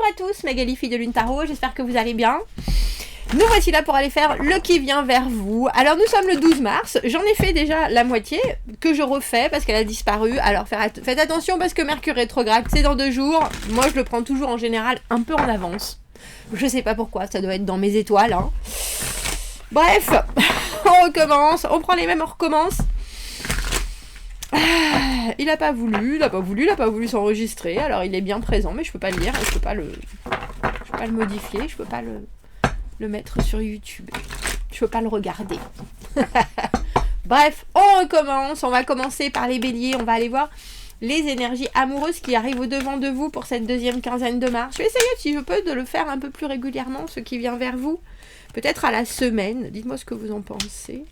à tous, Magali, fille de Lune Tarot, j'espère que vous allez bien. Nous voici là pour aller faire le qui vient vers vous. Alors nous sommes le 12 mars, j'en ai fait déjà la moitié, que je refais parce qu'elle a disparu. Alors faites attention parce que Mercure rétrograde, c'est dans 2 jours. Moi je le prends toujours en général un peu en avance. Je sais pas pourquoi, ça doit être dans mes étoiles. Hein. Bref, on recommence, on prend les mêmes, on recommence. Il a pas voulu s'enregistrer, alors il est bien présent, mais je peux pas le lire, je peux pas le modifier, je peux pas le mettre sur YouTube, je peux pas le regarder. Bref, on recommence, on va commencer par les béliers, on va aller voir les énergies amoureuses qui arrivent au devant de vous pour cette deuxième quinzaine de mars. Je vais essayer, si je peux, de le faire un peu plus régulièrement, ce qui vient vers vous, peut-être à la semaine, dites-moi ce que vous en pensez.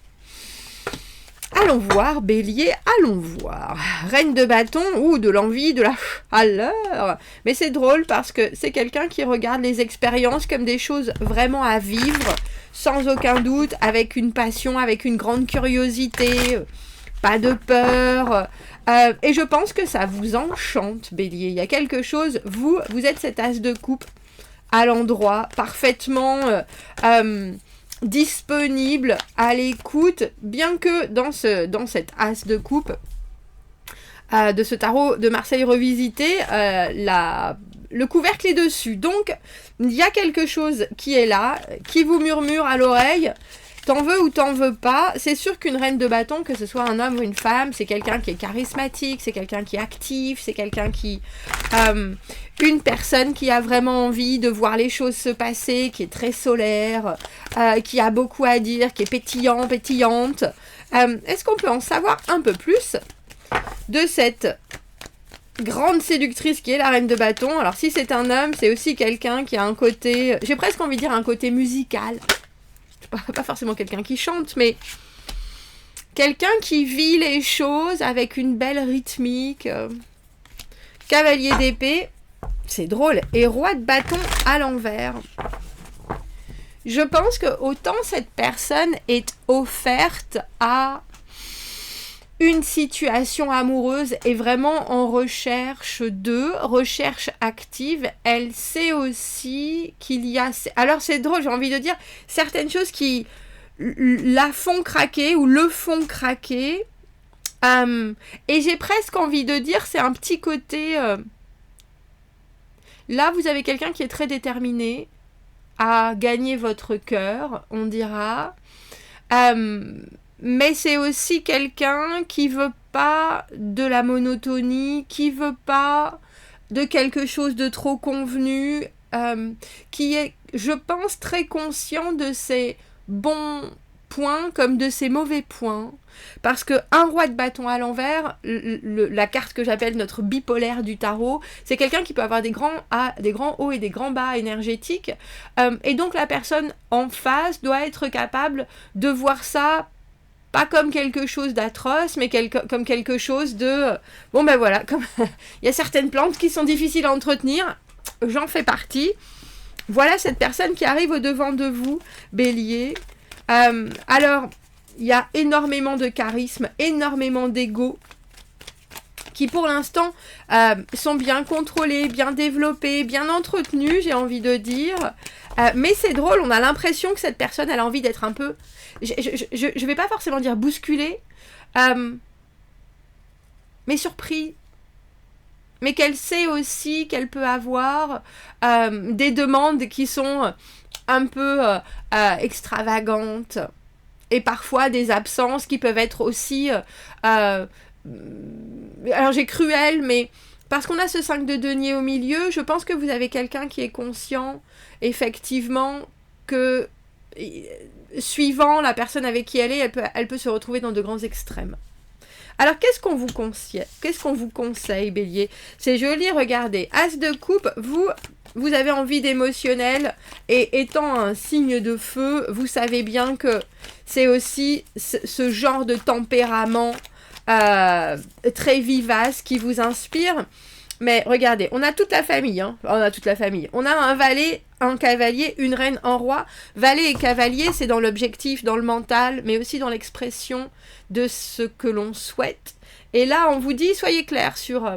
Allons voir, bélier, allons voir. Reine de bâton, ou de l'envie, de la chaleur. Mais c'est drôle parce que c'est quelqu'un qui regarde les expériences comme des choses vraiment à vivre, sans aucun doute, avec une passion, avec une grande curiosité, pas de peur. Et je pense que ça vous enchante, bélier. Il y a quelque chose, vous êtes cet as de coupe à l'endroit, parfaitement... disponible, à l'écoute, bien que dans cette as de coupe de ce tarot de Marseille revisité, le couvercle est dessus. Donc, il y a quelque chose qui est là, qui vous murmure à l'oreille. T'en veux ou t'en veux pas, c'est sûr qu'une reine de bâton, que ce soit un homme ou une femme, c'est quelqu'un qui est charismatique, c'est quelqu'un qui est actif, c'est quelqu'un qui... une personne qui a vraiment envie de voir les choses se passer, qui est très solaire, qui a beaucoup à dire, qui est pétillante. Est-ce qu'on peut en savoir un peu plus de cette grande séductrice qui est la reine de bâton? Alors si c'est un homme, c'est aussi quelqu'un qui a un côté... J'ai presque envie de dire un côté musical. Pas forcément quelqu'un qui chante, mais quelqu'un qui vit les choses avec une belle rythmique. Cavalier d'épée, c'est drôle. Et roi de bâton à l'envers. Je pense que autant cette personne est offerte à une situation amoureuse et vraiment en recherche active, elle sait aussi qu'il y a... Alors c'est drôle, j'ai envie de dire, certaines choses qui la font craquer ou le font craquer. Et j'ai presque envie de dire, c'est un petit côté... Là, vous avez quelqu'un qui est très déterminé à gagner votre cœur, on dira. Mais c'est aussi quelqu'un qui veut pas de la monotonie, qui veut pas de quelque chose de trop convenu, qui est, je pense, très conscient de ses bons points comme de ses mauvais points. Parce qu'un roi de bâton à l'envers, la carte que j'appelle notre bipolaire du tarot, c'est quelqu'un qui peut avoir des grands hauts et des grands bas énergétiques. Et donc la personne en face doit être capable de voir ça pas comme quelque chose d'atroce, mais comme quelque chose de... Bon ben voilà, comme il y a certaines plantes qui sont difficiles à entretenir, j'en fais partie. Voilà cette personne qui arrive au devant de vous, bélier. Alors, il y a énormément de charisme, énormément d'ego, qui pour l'instant sont bien contrôlés, bien développés, bien entretenus, j'ai envie de dire. Mais c'est drôle, on a l'impression que cette personne, elle a envie d'être un peu... Je vais pas forcément dire bousculée, mais surpris. Mais qu'elle sait aussi qu'elle peut avoir des demandes qui sont un peu extravagantes. Et parfois des absences qui peuvent être aussi... alors j'ai cruel, mais... Parce qu'on a ce 5 de denier au milieu, je pense que vous avez quelqu'un qui est conscient, effectivement, que suivant la personne avec qui elle est, elle peut se retrouver dans de grands extrêmes. Alors, qu'est-ce qu'on vous conseille, bélier? C'est joli, regardez. As de coupe, vous avez envie d'émotionnel, et étant un signe de feu, vous savez bien que c'est aussi ce genre de tempérament très vivace qui vous inspire. Mais regardez, on a toute la famille, hein. On a un valet, un cavalier, une reine, un roi. Valet et cavalier, c'est dans l'objectif, dans le mental, mais aussi dans l'expression de ce que l'on souhaite. Et là, on vous dit, soyez clair sur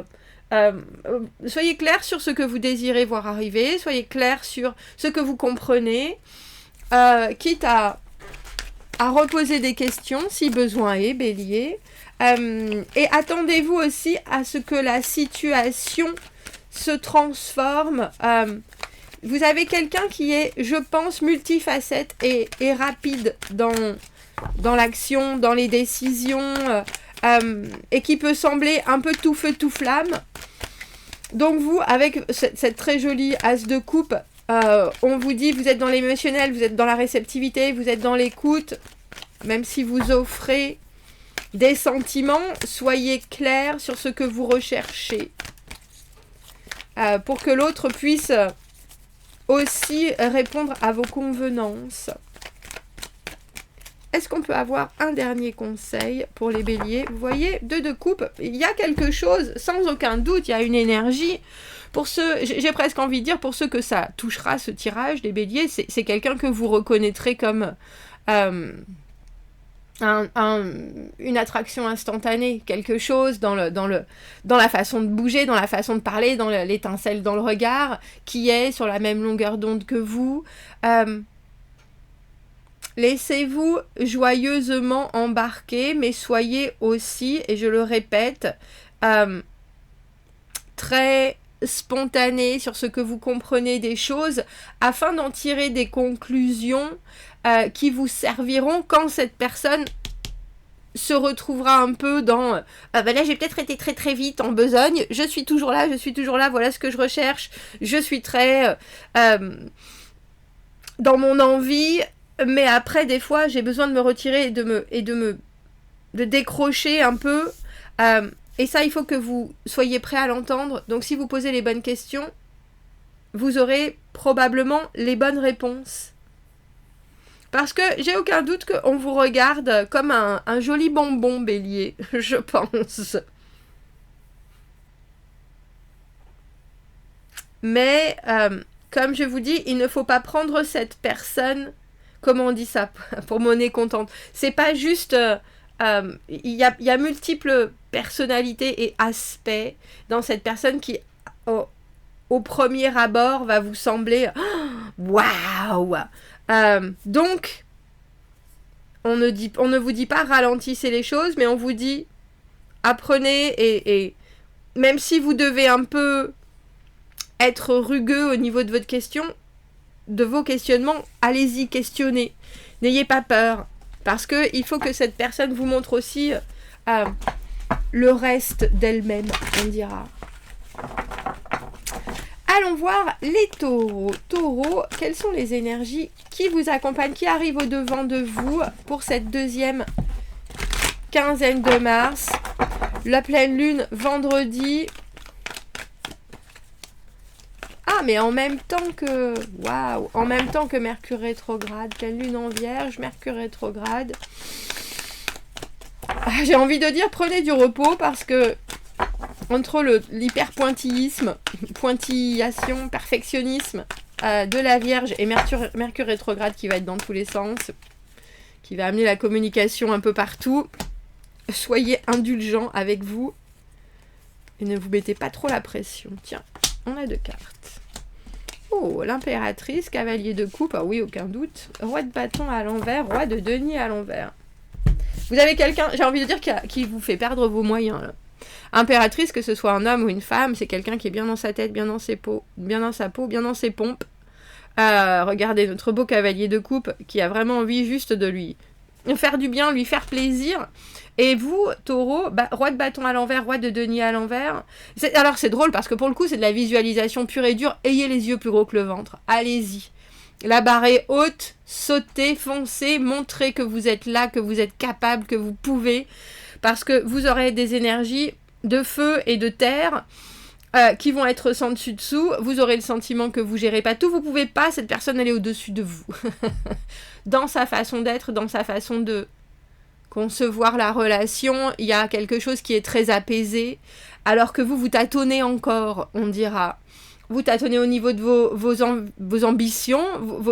Soyez clair sur ce que vous désirez voir arriver, soyez clair sur ce que vous comprenez, quitte à reposer des questions si besoin est, Bélier. Et attendez-vous aussi à ce que la situation se transforme. Vous avez quelqu'un qui est, je pense, multifacette et rapide dans l'action, dans les décisions, et qui peut sembler un peu tout feu, tout flamme. Donc vous, avec cette très jolie as de coupe, on vous dit, vous êtes dans l'émotionnel, vous êtes dans la réceptivité, vous êtes dans l'écoute, même si vous offrez des sentiments, soyez clair sur ce que vous recherchez, pour que l'autre puisse aussi répondre à vos convenances. Est-ce qu'on peut avoir un dernier conseil pour les béliers? Vous voyez, 2 de coupe, il y a quelque chose, sans aucun doute, il y a une énergie. Pour ceux, j'ai presque envie de dire, pour ceux que ça touchera, ce tirage des béliers, c'est quelqu'un que vous reconnaîtrez comme une attraction instantanée, quelque chose dans la façon de bouger, dans la façon de parler, dans l'étincelle dans le regard, qui est sur la même longueur d'onde que vous. Laissez-vous joyeusement embarquer, mais soyez aussi, et je le répète, très spontané sur ce que vous comprenez des choses, afin d'en tirer des conclusions qui vous serviront quand cette personne se retrouvera un peu dans là j'ai peut-être été très très vite en besogne, je suis toujours là, voilà ce que je recherche, je suis très dans mon envie, mais après des fois j'ai besoin de me retirer et de décrocher un peu, et ça il faut que vous soyez prêt à l'entendre. Donc si vous posez les bonnes questions, vous aurez probablement les bonnes réponses. Parce que j'ai aucun doute qu'on vous regarde comme un joli bonbon, bélier, je pense. Mais, comme je vous dis, il ne faut pas prendre cette personne, comment on dit ça, pour monnaie comptante. C'est pas juste... il y a multiples personnalités et aspects dans cette personne qui, au premier abord, va vous sembler... Waouh! Donc, on ne vous dit pas ralentissez les choses, mais on vous dit apprenez, et même si vous devez un peu être rugueux au niveau de votre question, de vos questionnements, allez-y, questionnez. N'ayez pas peur, parce qu'il faut que cette personne vous montre aussi le reste d'elle-même, on dira. Allons voir les taureaux. Taureaux, quelles sont les énergies qui vous accompagnent, qui arrivent au-devant de vous pour cette deuxième quinzaine de mars? La pleine lune, vendredi. Ah, mais en même temps que... Waouh! En même temps que Mercure rétrograde. Pleine lune en Vierge, Mercure rétrograde. Ah, j'ai envie de dire, prenez du repos, parce que... entre l'hyper-pointillation, perfectionnisme de la Vierge et Mercure rétrograde qui va être dans tous les sens, qui va amener la communication un peu partout, soyez indulgents avec vous et ne vous mettez pas trop la pression. Tiens, on a 2 cartes. Oh, l'impératrice, cavalier de coupe, ah oui, aucun doute. Roi de bâton à l'envers, roi de denier à l'envers. Vous avez quelqu'un, j'ai envie de dire, qui vous fait perdre vos moyens, là. Impératrice, que ce soit un homme ou une femme, c'est quelqu'un qui est bien dans sa tête, bien dans sa peau, bien dans ses pompes. Regardez notre beau cavalier de coupe qui a vraiment envie juste de lui faire du bien, lui faire plaisir. Et vous, taureau, roi de bâton à l'envers, roi de denier à l'envers. Alors c'est drôle parce que pour le coup c'est de la visualisation pure et dure. Ayez les yeux plus gros que le ventre. Allez-y. La barre est haute, sautez, foncez, montrez que vous êtes là, que vous êtes capable, que vous pouvez. Parce que vous aurez des énergies de feu et de terre qui vont être sans dessus-dessous. Vous aurez le sentiment que vous gérez pas tout. Vous pouvez pas, cette personne elle est au-dessus de vous. Dans sa façon d'être, dans sa façon de concevoir la relation, il y a quelque chose qui est très apaisé, alors que vous tâtonnez encore, on dira. Vous tâtonnez au niveau de vos ambitions,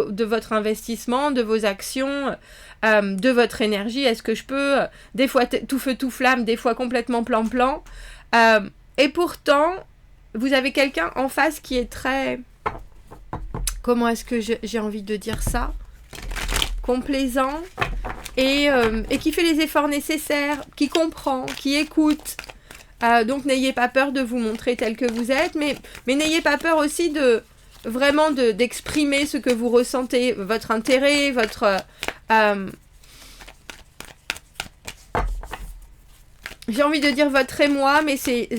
de votre investissement, de vos actions, de votre énergie. Est-ce que je peux, des fois tout feu tout flamme, des fois complètement plan-plan. Et pourtant, vous avez quelqu'un en face qui est très... Comment est-ce que j'ai envie de dire ça? Complaisant et qui fait les efforts nécessaires, qui comprend, qui écoute. Donc n'ayez pas peur de vous montrer tel que vous êtes, mais n'ayez pas peur aussi d'exprimer ce que vous ressentez, votre intérêt, votre... j'ai envie de dire votre émoi, mais c'est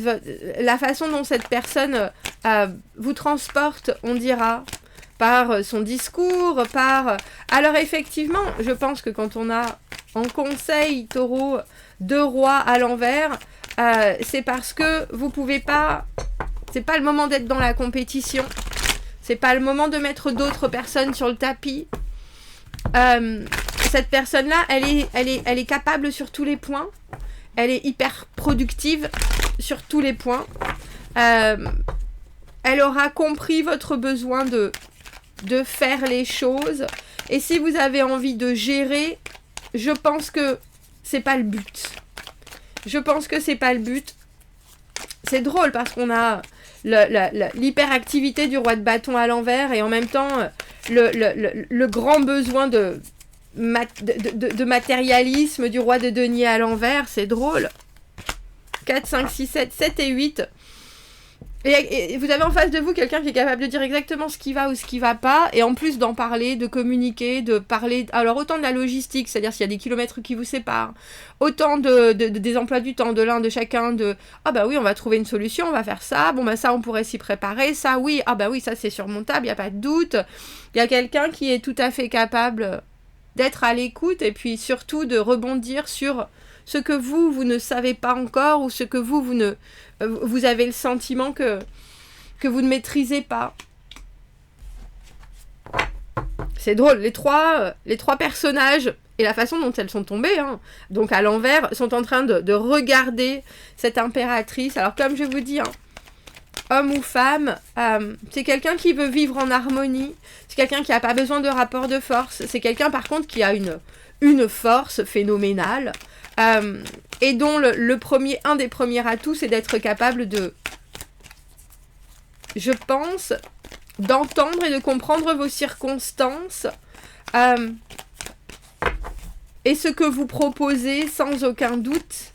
la façon dont cette personne vous transporte, on dira, par son discours, par... Alors effectivement, je pense que quand on a en conseil, taureau, 2 rois à l'envers, c'est parce que vous pouvez pas... C'est pas le moment d'être dans la compétition. C'est pas le moment de mettre d'autres personnes sur le tapis. Cette personne-là, elle est capable sur tous les points. Elle est hyper productive sur tous les points. Elle aura compris votre besoin de faire les choses. Et si vous avez envie de gérer, je pense que c'est pas le but. Je pense que c'est pas le but. C'est drôle parce qu'on a l'hyperactivité du roi de bâton à l'envers et en même temps le grand besoin de matérialisme du roi de denier à l'envers. C'est drôle. 4, 5, 6, 7, 7 et 8. Et vous avez en face de vous quelqu'un qui est capable de dire exactement ce qui va ou ce qui va pas, et en plus d'en parler, de communiquer, de parler, alors autant de la logistique, c'est-à-dire s'il y a des kilomètres qui vous séparent, autant des emplois du temps, de l'un, de chacun, ah bah oui, on va trouver une solution, on va faire ça, bon bah ça on pourrait s'y préparer, ça oui, ah bah oui, ça c'est surmontable, il n'y a pas de doute. Il y a quelqu'un qui est tout à fait capable d'être à l'écoute, et puis surtout de rebondir sur ce que vous ne savez pas encore, ou ce que vous avez le sentiment que vous ne maîtrisez pas. C'est drôle, les trois personnages, et la façon dont elles sont tombées, donc à l'envers, sont en train de regarder cette impératrice. Alors comme je vous dis, homme ou femme, c'est quelqu'un qui veut vivre en harmonie, c'est quelqu'un qui n'a pas besoin de rapport de force, c'est quelqu'un par contre qui a une force phénoménale, et dont un des premiers atouts, c'est d'être capable de, je pense, d'entendre et de comprendre vos circonstances, et ce que vous proposez sans aucun doute.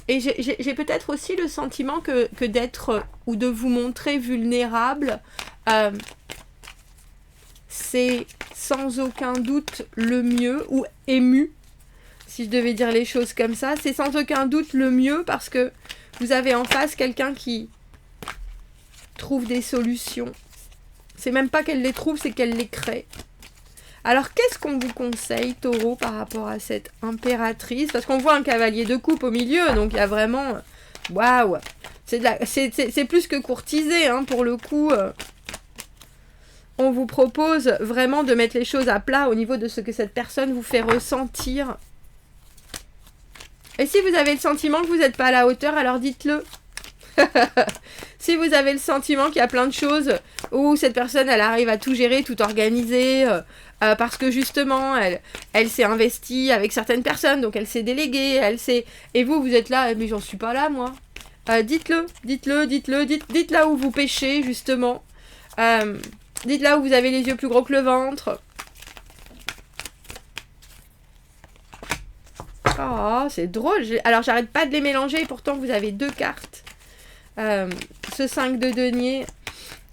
Et j'ai peut-être aussi le sentiment que d'être ou de vous montrer vulnérable, c'est sans aucun doute le mieux, ou ému, si je devais dire les choses comme ça, c'est sans aucun doute le mieux parce que vous avez en face quelqu'un qui trouve des solutions. C'est même pas qu'elle les trouve, c'est qu'elle les crée. Alors qu'est-ce qu'on vous conseille, taureau, par rapport à cette impératrice? Parce qu'on voit un cavalier de coupe au milieu, donc il y a vraiment... Waouh! C'est plus que courtisé, pour le coup... On vous propose vraiment de mettre les choses à plat au niveau de ce que cette personne vous fait ressentir. Et si vous avez le sentiment que vous n'êtes pas à la hauteur, alors dites-le. Si vous avez le sentiment qu'il y a plein de choses où cette personne, elle arrive à tout gérer, tout organiser, parce que justement, elle s'est investie avec certaines personnes, donc elle s'est déléguée, et vous êtes là, mais j'en suis pas là, moi. Dites-le, dites là où vous péchez, justement. Dites là où vous avez les yeux plus gros que le ventre. Oh, c'est drôle. Alors, j'arrête pas de les mélanger et pourtant, vous avez 2 cartes. Ce 5 de denier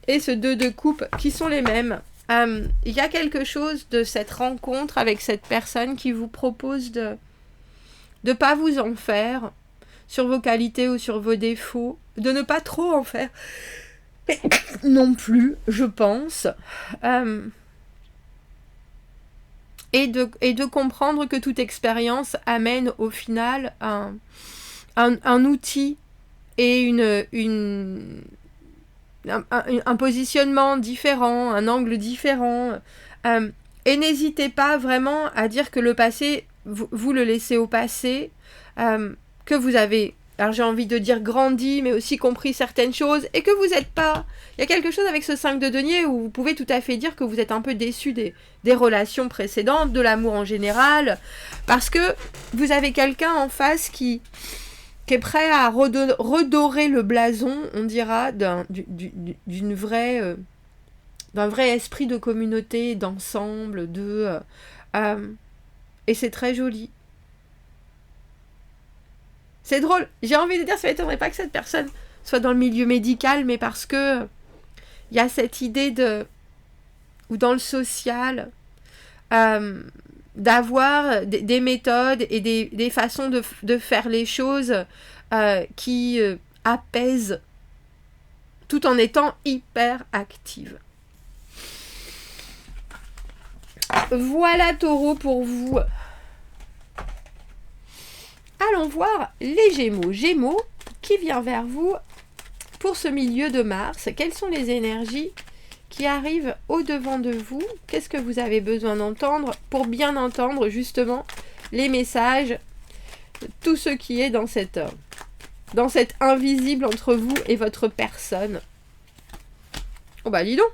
et ce 2 de coupe qui sont les mêmes. Il y a quelque chose de cette rencontre avec cette personne qui vous propose de pas vous en faire sur vos qualités ou sur vos défauts. De ne pas trop en faire. Non plus, je pense. Et de comprendre que toute expérience amène au final un outil et un positionnement différent, un angle différent. Et n'hésitez pas vraiment à dire que le passé, vous le laissez au passé, que vous avez alors j'ai envie de dire grandi, mais aussi compris certaines choses, et que vous n'êtes pas... Il y a quelque chose avec ce 5 de denier où vous pouvez tout à fait dire que vous êtes un peu déçu des relations précédentes, de l'amour en général, parce que vous avez quelqu'un en face qui est prêt à redorer le blason, on dira, d'un vrai esprit de communauté, d'ensemble, et c'est très joli. C'est drôle, j'ai envie de dire, ça ne m'étonnerait pas que cette personne soit dans le milieu médical, mais parce que il y a cette idée ou dans le social, d'avoir des méthodes et des façons de faire les choses qui apaisent tout en étant hyper active. Voilà Taureau pour vous. Allons voir les Gémeaux. Gémeaux, qui vient vers vous pour ce milieu de Mars? Quelles sont les énergies qui arrivent au-devant de vous? Qu'est-ce que vous avez besoin d'entendre pour bien entendre justement les messages, tout ce qui est dans cet invisible entre vous et votre personne? Oh bah dis donc.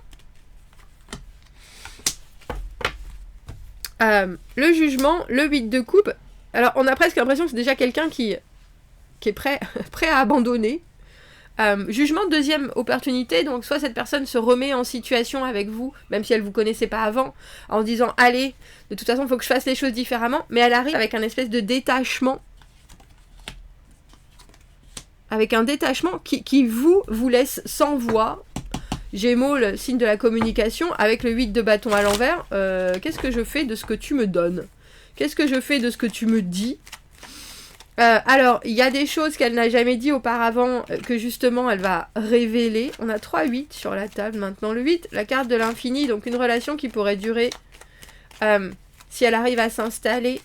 Le jugement, le 8 de coupe. Alors, on a presque l'impression que c'est déjà quelqu'un qui est prêt à abandonner. Jugement, deuxième opportunité. Donc, soit cette personne se remet en situation avec vous, même si elle ne vous connaissait pas avant, en disant « Allez, de toute façon, il faut que je fasse les choses différemment. » Mais elle arrive avec un espèce de détachement. Avec un détachement qui vous laisse sans voix. Gémeaux, le signe de la communication, avec le 8 de bâton à l'envers. Qu'est-ce que je fais de ce que tu me donnes ? Qu'est-ce que je fais de ce que tu me dis ? Alors, il y a des choses qu'elle n'a jamais dit auparavant que justement elle va révéler. On a 3 8 sur la table maintenant. Le 8, la carte de l'infini, donc une relation qui pourrait durer si elle arrive à s'installer.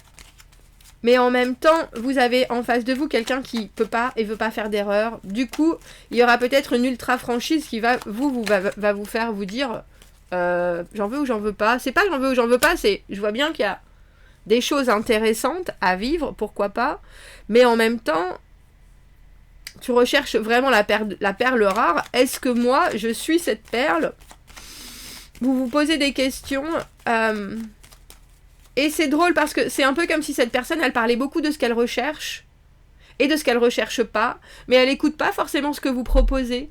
Mais en même temps, vous avez en face de vous quelqu'un qui peut pas et veut pas faire d'erreur. Du coup, il y aura peut-être une ultra franchise qui va vous faire vous dire j'en veux ou j'en veux pas. C'est pas j'en veux ou j'en veux pas, c'est je vois bien qu'il y a des choses intéressantes à vivre, pourquoi pas, mais en même temps, tu recherches vraiment la perle rare. Est-ce que moi, je suis cette perle ? Vous vous posez des questions, et c'est drôle parce que c'est un peu comme si cette personne, elle parlait beaucoup de ce qu'elle recherche, et de ce qu'elle recherche pas, mais elle écoute pas forcément ce que vous proposez.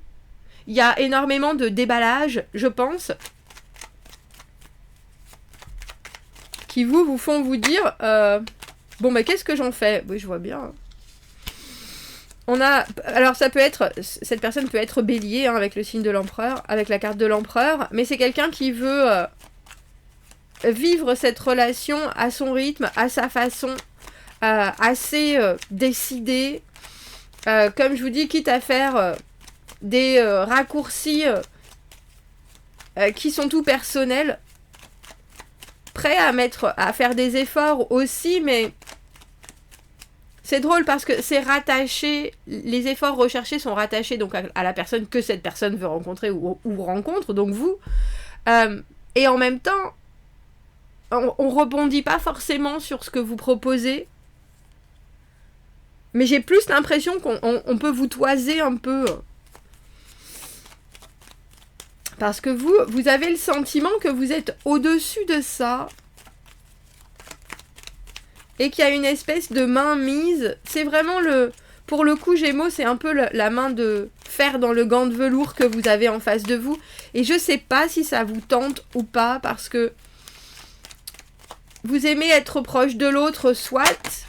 Il y a énormément de déballage, je pense, qui vous font vous dire bon mais qu'est-ce que j'en fais ? Oui, je vois bien. Alors ça peut être, cette personne peut être bélier avec le signe de l'empereur, avec la carte de l'empereur, mais c'est quelqu'un qui veut vivre cette relation à son rythme, à sa façon, assez décidée, comme je vous dis, quitte à faire des raccourcis qui sont tout personnels, prêt à faire des efforts aussi, mais c'est drôle parce que c'est rattaché, les efforts recherchés sont rattachés donc à la personne que cette personne veut rencontrer ou rencontre, donc vous, et en même temps, on rebondit pas forcément sur ce que vous proposez, mais j'ai plus l'impression qu'on peut vous toiser un peu. Parce que vous avez le sentiment que vous êtes au-dessus de ça. Et qu'il y a une espèce de main mise. C'est vraiment pour le coup, Gémeaux, c'est un peu la main de fer dans le gant de velours que vous avez en face de vous. Et je sais pas si ça vous tente ou pas, parce que vous aimez être proche de l'autre, soit.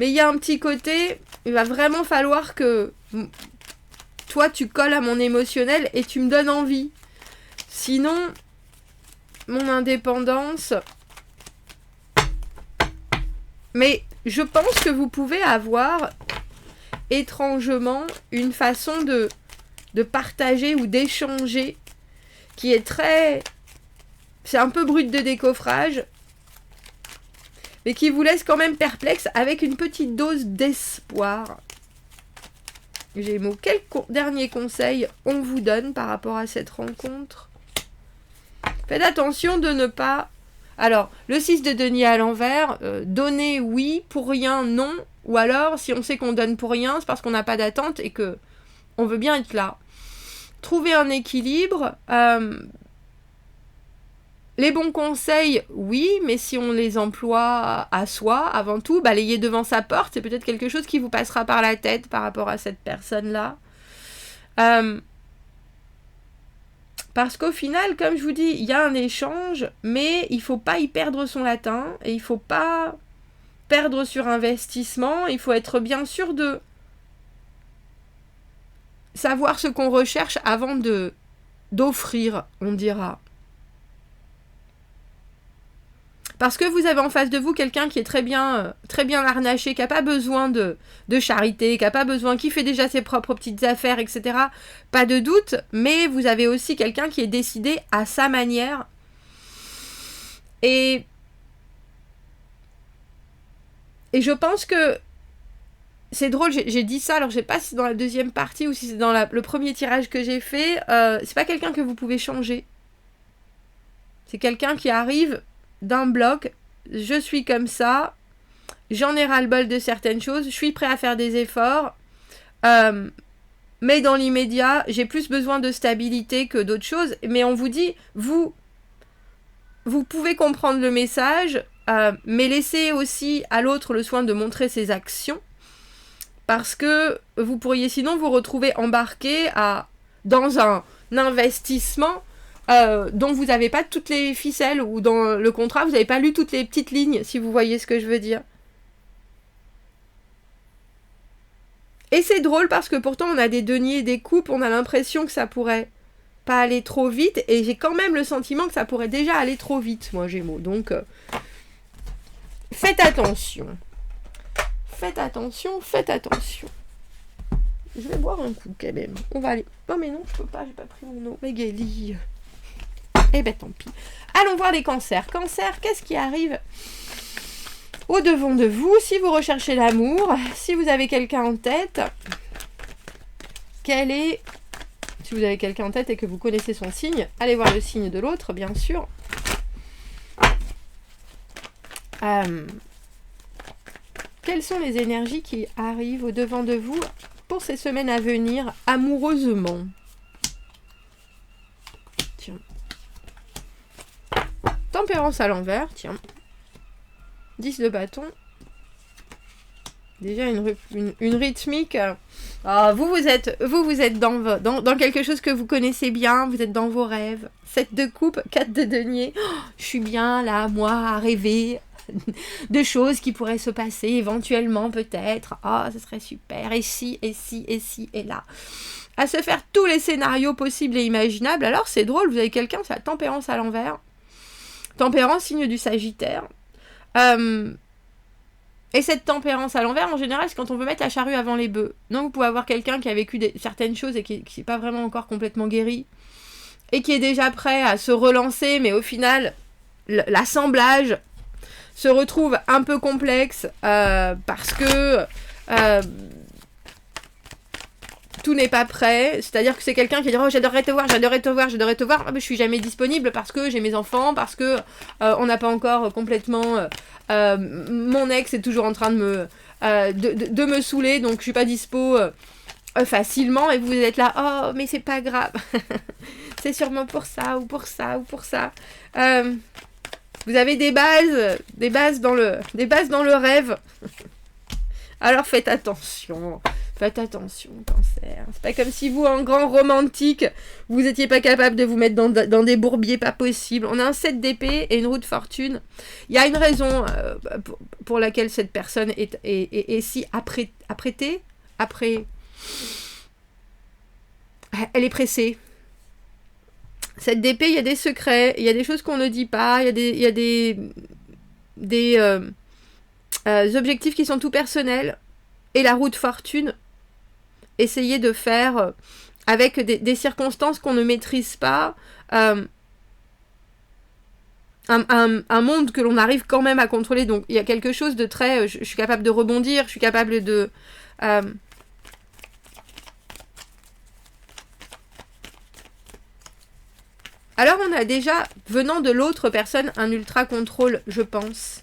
Mais il y a un petit côté, il va vraiment falloir que toi, tu colles à mon émotionnel et tu me donnes envie. Sinon, mon indépendance... Mais je pense que vous pouvez avoir, étrangement, une façon de partager ou d'échanger qui est très... C'est un peu brut de décoffrage, mais qui vous laisse quand même perplexe avec une petite dose d'espoir. Gémeaux, quel dernier conseil on vous donne par rapport à cette rencontre ? Faites attention de ne pas... Alors, le 6 de denier à l'envers, donner oui, pour rien non, Ou alors, si on sait qu'on donne pour rien, c'est parce qu'on n'a pas d'attente et que on veut bien être là. Trouver un équilibre. Les bons conseils, oui, mais si on les emploie à soi, avant tout, balayer devant sa porte, c'est peut-être quelque chose qui vous passera par la tête par rapport à cette personne-là. Parce qu'au final, comme je vous dis, il y a un échange, mais il ne faut pas y perdre son latin, et il ne faut pas perdre sur investissement, il faut être bien sûr de savoir ce qu'on recherche avant d'offrir, on dira. Parce que vous avez en face de vous quelqu'un qui est très bien harnaché, qui n'a pas besoin de charité, qui n'a pas besoin, qui fait déjà ses propres petites affaires, etc. Pas de doute, mais vous avez aussi quelqu'un qui est décidé à sa manière. Et je pense que c'est drôle, j'ai dit ça, alors je sais pas si c'est dans la deuxième partie ou si c'est dans le premier tirage que j'ai fait. C'est pas quelqu'un que vous pouvez changer. C'est quelqu'un qui arrive d'un bloc, je suis comme ça, j'en ai ras-le-bol de certaines choses, je suis prêt à faire des efforts, mais dans l'immédiat, j'ai plus besoin de stabilité que d'autres choses. Mais on vous dit, vous pouvez comprendre le message, mais laissez aussi à l'autre le soin de montrer ses actions, parce que vous pourriez sinon vous retrouver embarqué dans un investissement dont vous n'avez pas toutes les ficelles, ou dans le contrat, vous n'avez pas lu toutes les petites lignes, si vous voyez ce que je veux dire. Et c'est drôle parce que pourtant on a des deniers, des coupes, on a l'impression que ça pourrait pas aller trop vite, et j'ai quand même le sentiment que ça pourrait déjà aller trop vite, moi Gémeaux. Donc, faites attention. Faites attention, faites attention. Je vais boire un coup quand même. On va aller... Non mais non, je peux pas, j'ai pas pris mon eau. Mais Gaëlie... Eh ben tant pis. Allons voir les cancers. Cancer, qu'est-ce qui arrive au-devant de vous? Si vous recherchez l'amour, si vous avez quelqu'un en tête, si vous avez quelqu'un en tête et que vous connaissez son signe, allez voir le signe de l'autre, bien sûr. Quelles sont les énergies qui arrivent au-devant de vous pour ces semaines à venir, amoureusement? Tiens. Tempérance à l'envers, tiens. 10 de bâton. Déjà une rythmique. Vous êtes dans quelque chose que vous connaissez bien, vous êtes dans vos rêves. 7 de coupe, 4 de denier. Je suis bien là, moi, à rêver de choses qui pourraient se passer éventuellement, peut-être. Ce serait super. Et si, et là. À se faire tous les scénarios possibles et imaginables. Alors, c'est drôle, vous avez quelqu'un, c'est la tempérance à l'envers. Tempérance, signe du Sagittaire. Et cette tempérance à l'envers, en général, c'est quand on veut mettre la charrue avant les bœufs. Donc, vous pouvez avoir quelqu'un qui a vécu certaines choses et qui n'est pas vraiment encore complètement guéri. Et qui est déjà prêt à se relancer, mais au final, l'assemblage se retrouve un peu complexe parce que tout n'est pas prêt. C'est-à-dire que c'est quelqu'un qui dit « Oh, j'adorerais te voir. Mais je suis jamais disponible parce que j'ai mes enfants, parce que on n'a pas encore complètement... mon ex est toujours en train de me saouler, donc je suis pas dispo facilement. » Et vous êtes là « Oh, mais c'est pas grave. C'est sûrement pour ça, ou pour ça, ou pour ça. » Vous avez des bases dans le rêve. Alors faites attention. Faites attention, Cancer. C'est pas comme si vous, en grand romantique, vous étiez pas capable de vous mettre dans des bourbiers pas possibles. On a un 7 d'épée et une roue de fortune. Il y a une raison pour laquelle cette personne est si apprêtée. Elle est pressée. 7 d'épée, il y a des secrets, il y a des choses qu'on ne dit pas, il y a des objectifs qui sont tout personnels. Et la roue de fortune, essayez de faire avec des circonstances qu'on ne maîtrise pas, un monde que l'on arrive quand même à contrôler. Donc il y a quelque chose de très... je suis capable de rebondir, je suis capable de... Alors on a déjà, venant de l'autre personne, un ultra contrôle, je pense.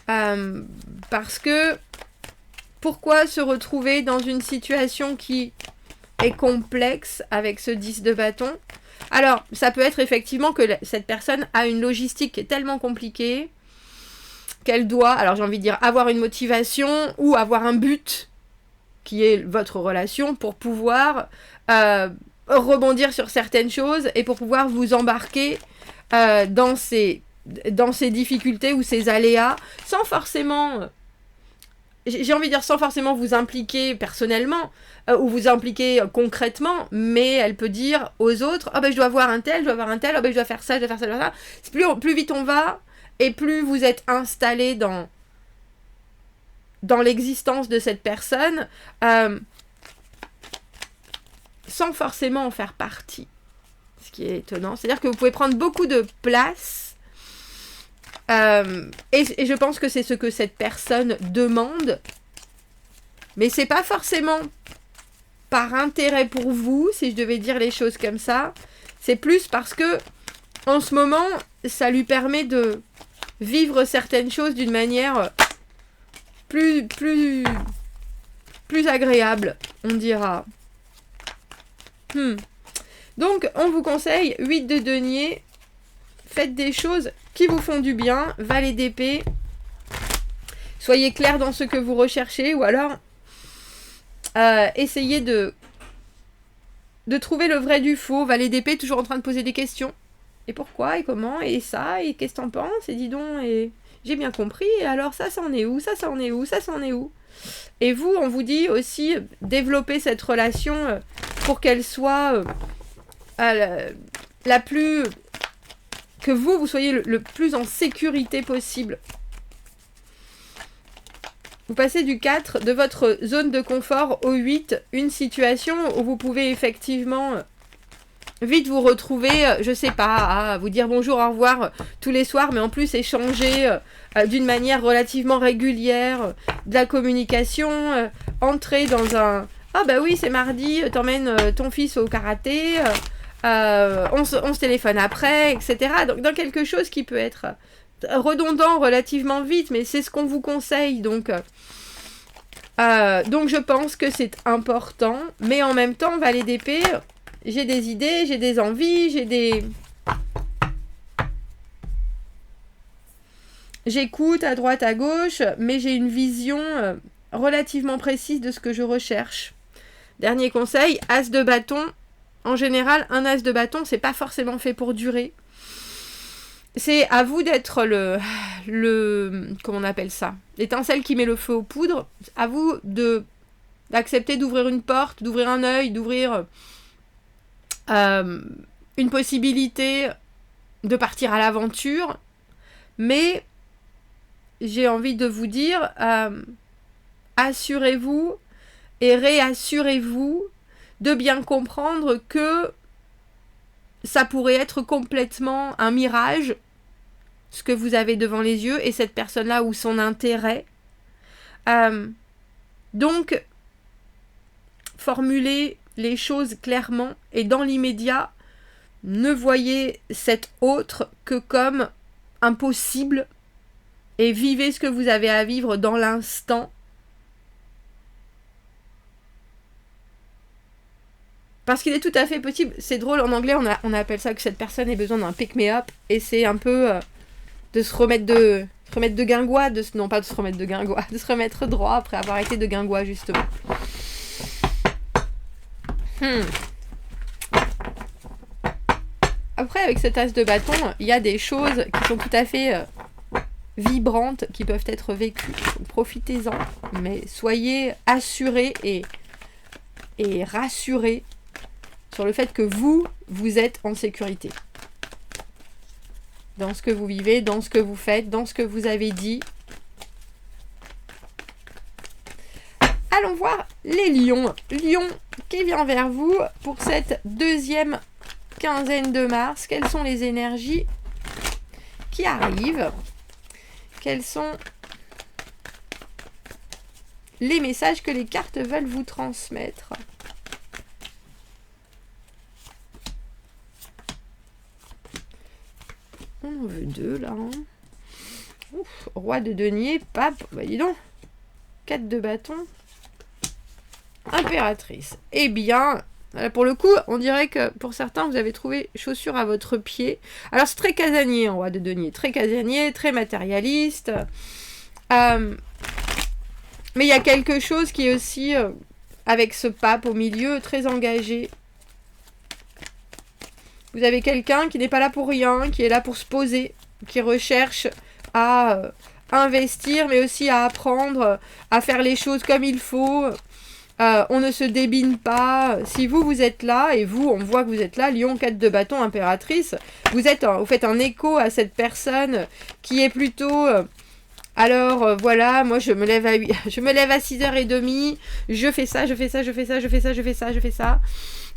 Parce que pourquoi se retrouver dans une situation qui est complexe avec ce 10 de bâton? Alors, ça peut être effectivement que cette personne a une logistique qui est tellement compliquée qu'elle doit, alors j'ai envie de dire, avoir une motivation ou avoir un but qui est votre relation pour pouvoir rebondir sur certaines choses et pour pouvoir vous embarquer dans ces difficultés ou ces aléas sans forcément... J'ai envie de dire sans forcément vous impliquer personnellement ou vous impliquer concrètement, mais elle peut dire aux autres « Ah ben je dois voir un tel, ah ben je dois faire ça, je dois faire ça, je dois faire ça. » Plus vite on va et plus vous êtes installé dans l'existence de cette personne sans forcément en faire partie. Ce qui est étonnant. C'est-à-dire que vous pouvez prendre beaucoup de place et je pense que c'est ce que cette personne demande. Mais c'est pas forcément par intérêt pour vous, si je devais dire les choses comme ça. C'est plus parce que en ce moment, ça lui permet de vivre certaines choses d'une manière plus agréable, on dira. Donc, on vous conseille 8 de denier. Faites des choses qui vous font du bien. Valet d'épée. Soyez clair dans ce que vous recherchez. Ou alors, essayez de trouver le vrai du faux. Valet d'épée, toujours en train de poser des questions. Et pourquoi? Et comment? Et ça? Et qu'est-ce que t'en penses? Et dis donc, et j'ai bien compris. Et alors, ça en est où? Ça en est où? Ça en est où? Et vous, on vous dit aussi, développer cette relation pour qu'elle soit la plus... que vous soyez le plus en sécurité possible. Vous passez du 4 de votre zone de confort au 8, une situation où vous pouvez effectivement vite vous retrouver, je sais pas, à vous dire bonjour, au revoir tous les soirs, mais en plus échanger d'une manière relativement régulière, de la communication, entrer dans un... Ah bah oui, c'est mardi, t'emmènes ton fils au karaté, on se téléphone après, etc. Donc dans quelque chose qui peut être redondant relativement vite, mais c'est ce qu'on vous conseille, donc je pense que c'est important, mais en même temps, valet d'épée, j'ai des idées, j'ai des envies, j'écoute à droite, à gauche, mais j'ai une vision relativement précise de ce que je recherche. Dernier conseil, as de bâton. En général, un as de bâton, c'est pas forcément fait pour durer. C'est à vous d'être comment on appelle ça? L'étincelle qui met le feu aux poudres. À vous d'accepter d'ouvrir une porte, d'ouvrir un œil, d'ouvrir une possibilité de partir à l'aventure. Mais j'ai envie de vous dire, assurez-vous et réassurez-vous de bien comprendre que ça pourrait être complètement un mirage, ce que vous avez devant les yeux, et cette personne-là ou son intérêt. Donc, formulez les choses clairement, et dans l'immédiat, ne voyez cet autre que comme impossible, et vivez ce que vous avez à vivre dans l'instant. Parce qu'il est tout à fait possible, c'est drôle, en anglais on appelle ça que cette personne ait besoin d'un pick-me-up, et c'est un peu de se remettre de guingois, non pas de se remettre de guingois, de se remettre droit après avoir été de guingois justement. Après avec cet as de bâton, il y a des choses qui sont tout à fait vibrantes, qui peuvent être vécues, donc profitez-en, mais soyez assurés et rassurés sur le fait que vous êtes en sécurité. Dans ce que vous vivez, dans ce que vous faites, dans ce que vous avez dit. Allons voir les lions. Lion qui vient vers vous pour cette deuxième quinzaine de mars. Quelles sont les énergies qui arrivent? Quels sont les messages que les cartes veulent vous transmettre? On en veut deux là. Ouf, roi de denier, pape, bah dis donc. 4 de bâton. Impératrice. Eh bien, pour le coup, on dirait que pour certains, vous avez trouvé chaussure à votre pied. Alors, c'est très casanier, en roi de denier. Très casanier, très matérialiste. Mais il y a quelque chose qui est aussi, avec ce pape au milieu, très engagé. Vous avez quelqu'un qui n'est pas là pour rien, qui est là pour se poser, qui recherche à investir, mais aussi à apprendre, à faire les choses comme il faut. On ne se débine pas. Si vous êtes là, et vous, on voit que vous êtes là, Lion, 4 de bâton, impératrice, vous faites un écho à cette personne qui est plutôt... alors, voilà, moi, je me lève à 6h30, je fais ça, je fais ça, je fais ça, je fais ça, je fais ça, je fais ça.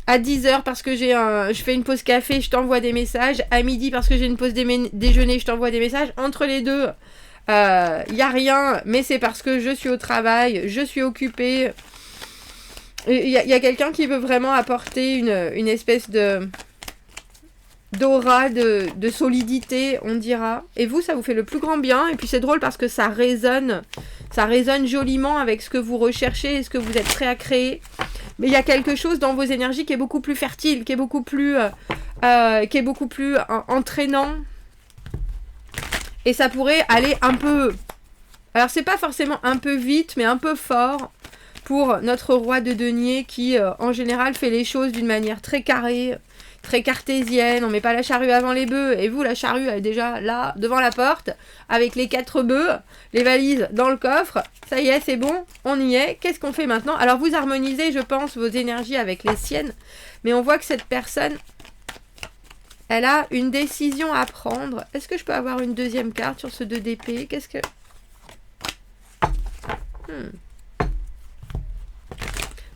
À 10h, parce que je fais une pause café, je t'envoie des messages. À midi, parce que j'ai une pause déjeuner, je t'envoie des messages. Entre les deux, y a rien, mais c'est parce que je suis au travail, je suis occupée. Il y a quelqu'un qui veut vraiment apporter une espèce d'aura, de solidité, on dira. Et vous, ça vous fait le plus grand bien. Et puis c'est drôle parce que ça résonne joliment avec ce que vous recherchez et ce que vous êtes prêt à créer. Mais il y a quelque chose dans vos énergies qui est beaucoup plus fertile, qui est beaucoup plus entraînant. Et ça pourrait aller un peu... Alors c'est pas forcément un peu vite, mais un peu fort pour notre roi de denier qui, en général, fait les choses d'une manière très carrée, très cartésienne. On met pas la charrue avant les bœufs. Et vous, la charrue, elle est déjà là, devant la porte, avec les 4 bœufs, les valises dans le coffre. Ça y est, c'est bon, on y est. Qu'est-ce qu'on fait maintenant? Alors, vous harmonisez, je pense, vos énergies avec les siennes. Mais on voit que cette personne, elle a une décision à prendre. Est-ce que je peux avoir une deuxième carte sur ce 2 d'épée? Qu'est-ce que...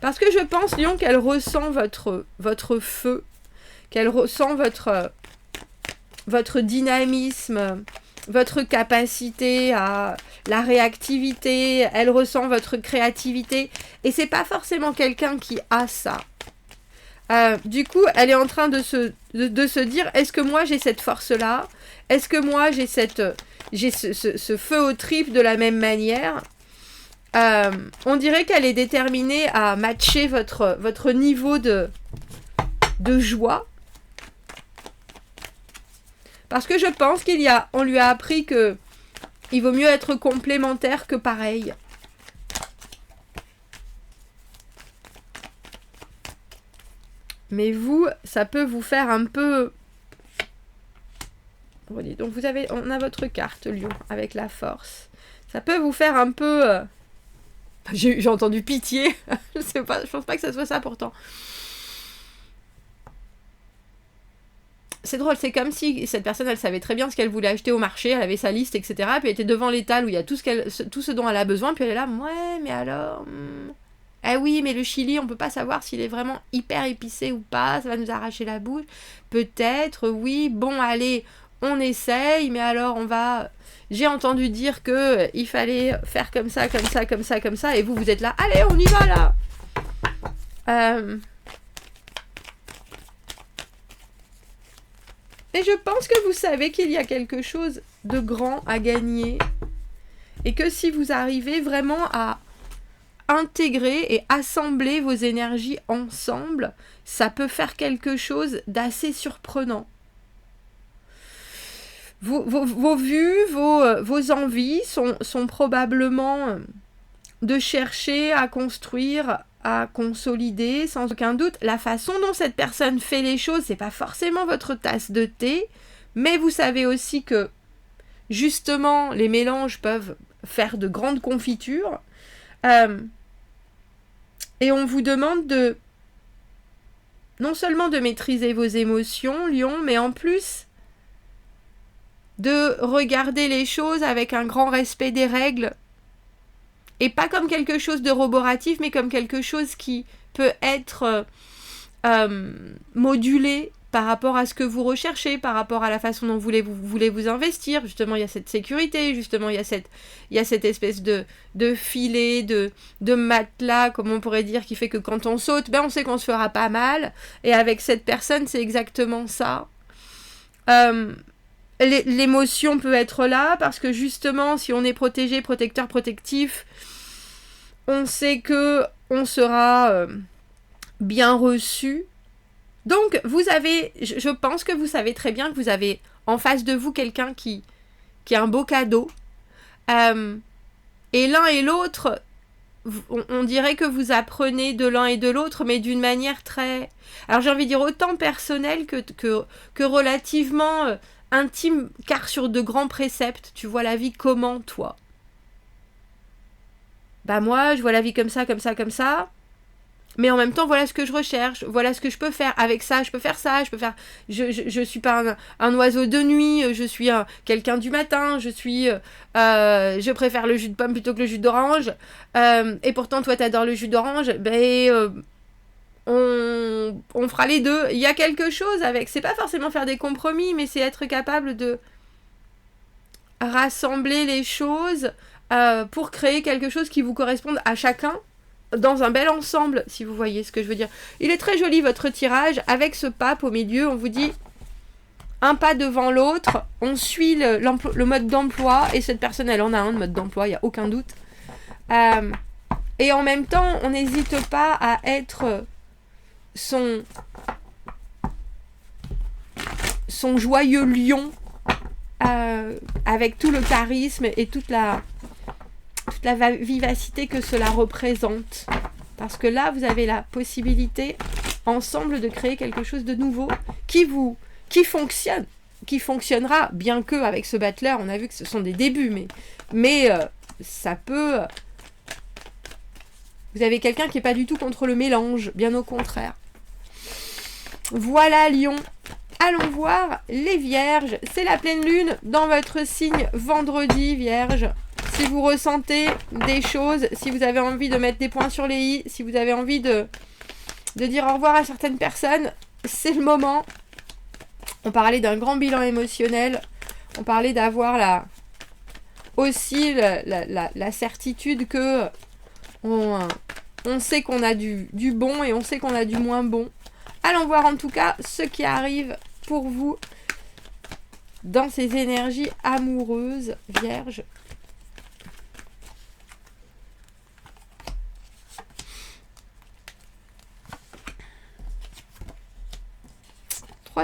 Parce que je pense, Lion, qu'elle ressent votre feu, qu'elle ressent votre dynamisme, votre capacité à la réactivité, elle ressent votre créativité. Et c'est pas forcément quelqu'un qui a ça. Du coup, elle est en train de se dire, est-ce que moi j'ai cette force-là? Est-ce que moi j'ai ce feu aux tripes de la même manière? On dirait qu'elle est déterminée à matcher votre niveau de joie. Parce que je pense on lui a appris que il vaut mieux être complémentaire que pareil. Mais vous, ça peut vous faire un peu... Donc on a votre carte, Lion, avec la force. Ça peut vous faire un peu... J'ai entendu pitié. Je pense pas que ça soit ça pourtant. C'est drôle, c'est comme si cette personne, elle savait très bien ce qu'elle voulait acheter au marché, elle avait sa liste, etc. Puis elle était devant l'étal où il y a tout ce dont elle a besoin, puis elle est là, ouais, mais alors... Ah oui, mais le chili, on peut pas savoir s'il est vraiment hyper épicé ou pas, ça va nous arracher la bouche. Peut-être, oui, bon, allez, on essaye, mais alors on va... J'ai entendu dire que il fallait faire comme ça, comme ça, comme ça, comme ça, et vous êtes là, allez, on y va là. Et je pense que vous savez qu'il y a quelque chose de grand à gagner, et que si vous arrivez vraiment à intégrer et assembler vos énergies ensemble, ça peut faire quelque chose d'assez surprenant. Vos vues, vos envies sont probablement de chercher à construire, à consolider, sans aucun doute. La façon dont cette personne fait les choses, c'est pas forcément votre tasse de thé, mais vous savez aussi que, justement, les mélanges peuvent faire de grandes confitures. Et on vous demande non seulement de maîtriser vos émotions, Lion, mais en plus de regarder les choses avec un grand respect des règles, et pas comme quelque chose de roboratif, mais comme quelque chose qui peut être modulé par rapport à ce que vous recherchez, par rapport à la façon dont vous voulez vous investir. Justement, il y a cette sécurité, justement, il y a cette espèce de filet, de matelas, comme on pourrait dire, qui fait que quand on saute, on sait qu'on se fera pas mal. Et avec cette personne, c'est exactement ça. l'émotion peut être là, parce que justement, si on est protégé, protecteur, protectif, on sait que on sera bien reçu. Donc, je pense que vous savez très bien que vous avez en face de vous quelqu'un qui a un beau cadeau. Et l'un et l'autre, on dirait que vous apprenez de l'un et de l'autre, mais d'une manière très... Alors j'ai envie de dire autant personnelle que relativement intime, car sur de grands préceptes. Tu vois la vie comment, toi? Bah moi, je vois la vie comme ça, comme ça, comme ça. Mais en même temps, voilà ce que je recherche, voilà ce que je peux faire. Avec ça, je peux faire ça, je peux faire... Je suis pas un oiseau de nuit, je suis quelqu'un du matin, je préfère le jus de pomme plutôt que le jus d'orange. Et pourtant, toi, t'adores le jus d'orange. On fera les deux. Il y a quelque chose avec... C'est pas forcément faire des compromis, mais c'est être capable de rassembler les choses pour créer quelque chose qui vous corresponde à chacun, dans un bel ensemble, si vous voyez ce que je veux dire. Il est très joli votre tirage, avec ce pape au milieu, on vous dit un pas devant l'autre, on suit le mode d'emploi, et cette personne elle en a un de mode d'emploi, il n'y a aucun doute. Et en même temps, on n'hésite pas à être son joyeux lion, avec tout le charisme et toute la vivacité que cela représente. Parce que là, vous avez la possibilité, ensemble, de créer quelque chose de nouveau qui fonctionnera, bien que avec ce battleur, on a vu que ce sont des débuts, mais ça peut... Vous avez quelqu'un qui n'est pas du tout contre le mélange, bien au contraire. Voilà, Lion. Allons voir les Vierges. C'est la pleine lune dans votre signe vendredi, Vierge. Si vous ressentez des choses, si vous avez envie de mettre des points sur les i, si vous avez envie de dire au revoir à certaines personnes, c'est le moment. On parlait d'un grand bilan émotionnel. On parlait d'avoir aussi la certitude que on sait qu'on a du bon et on sait qu'on a du moins bon. Allons voir en tout cas ce qui arrive pour vous dans ces énergies amoureuses, Vierge.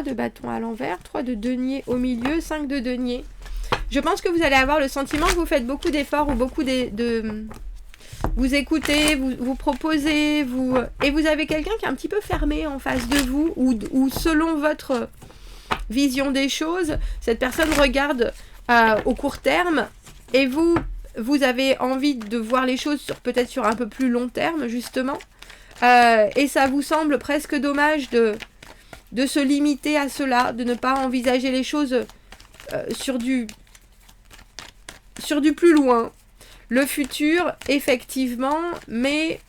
De bâtons à l'envers, 3 de denier au milieu, 5 de denier. Je pense que vous allez avoir le sentiment que vous faites beaucoup d'efforts ou beaucoup de vous écoutez, vous proposez, et vous avez quelqu'un qui est un petit peu fermé en face de vous, ou selon votre vision des choses, cette personne regarde au court terme, et vous avez envie de voir les choses peut-être sur un peu plus long terme, justement, et ça vous semble presque dommage de se limiter à cela, de ne pas envisager les choses sur du plus loin. Le futur, effectivement, mais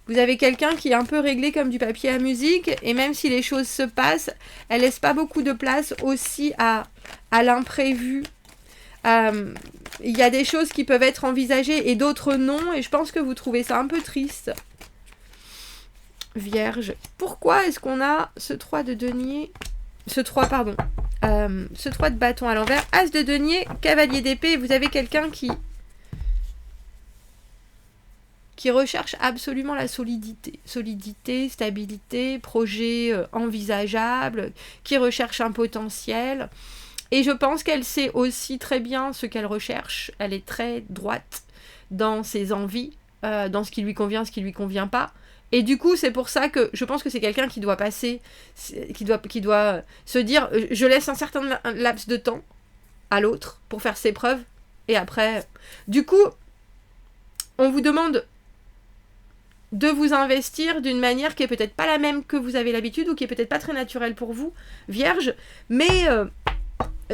vous avez quelqu'un qui est un peu réglé comme du papier à musique, et même si les choses se passent, elle laisse pas beaucoup de place aussi à l'imprévu. Il y a des choses qui peuvent être envisagées et d'autres non, et je pense que vous trouvez ça un peu triste. Vierge. Pourquoi est-ce qu'on a ce 3 de denier, ce 3 de bâton à l'envers, as de denier, cavalier d'épée, vous avez quelqu'un qui recherche absolument la solidité, stabilité, projet envisageable, qui recherche un potentiel, et je pense qu'elle sait aussi très bien ce qu'elle recherche, elle est très droite dans ses envies, dans ce qui lui convient, ce qui lui convient pas. Et du coup, c'est pour ça que je pense que c'est quelqu'un qui doit passer, qui doit se dire, je laisse un certain laps de temps à l'autre pour faire ses preuves. Et après, du coup, on vous demande de vous investir d'une manière qui est peut-être pas la même que vous avez l'habitude, ou qui est peut-être pas très naturelle pour vous, Vierge, mais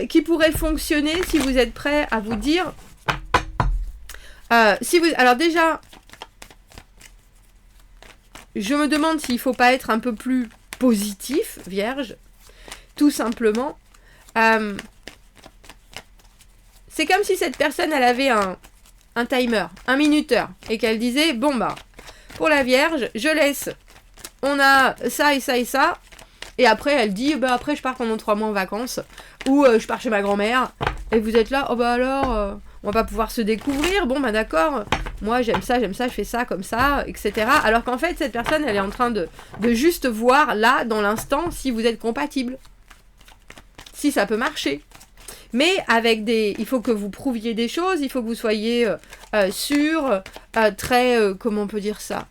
qui pourrait fonctionner si vous êtes prêt à vous dire... alors déjà... Je me demande s'il ne faut pas être un peu plus positif, Vierge, tout simplement. C'est comme si cette personne, elle avait un timer, un minuteur, et qu'elle disait, bon bah, pour la Vierge, je laisse, on a ça et ça et ça, Et après, elle dit, bah après, je pars pendant 3 mois en vacances, ou je pars chez ma grand-mère, et vous êtes là, oh bah alors, on va pas pouvoir se découvrir, bon bah d'accord, moi j'aime ça, je fais ça comme ça, etc. Alors qu'en fait, cette personne, elle est en train de juste voir, là, dans l'instant, si vous êtes compatible. Si ça peut marcher. Mais avec il faut que vous prouviez des choses, il faut que vous soyez sûr, très, comment on peut dire ça,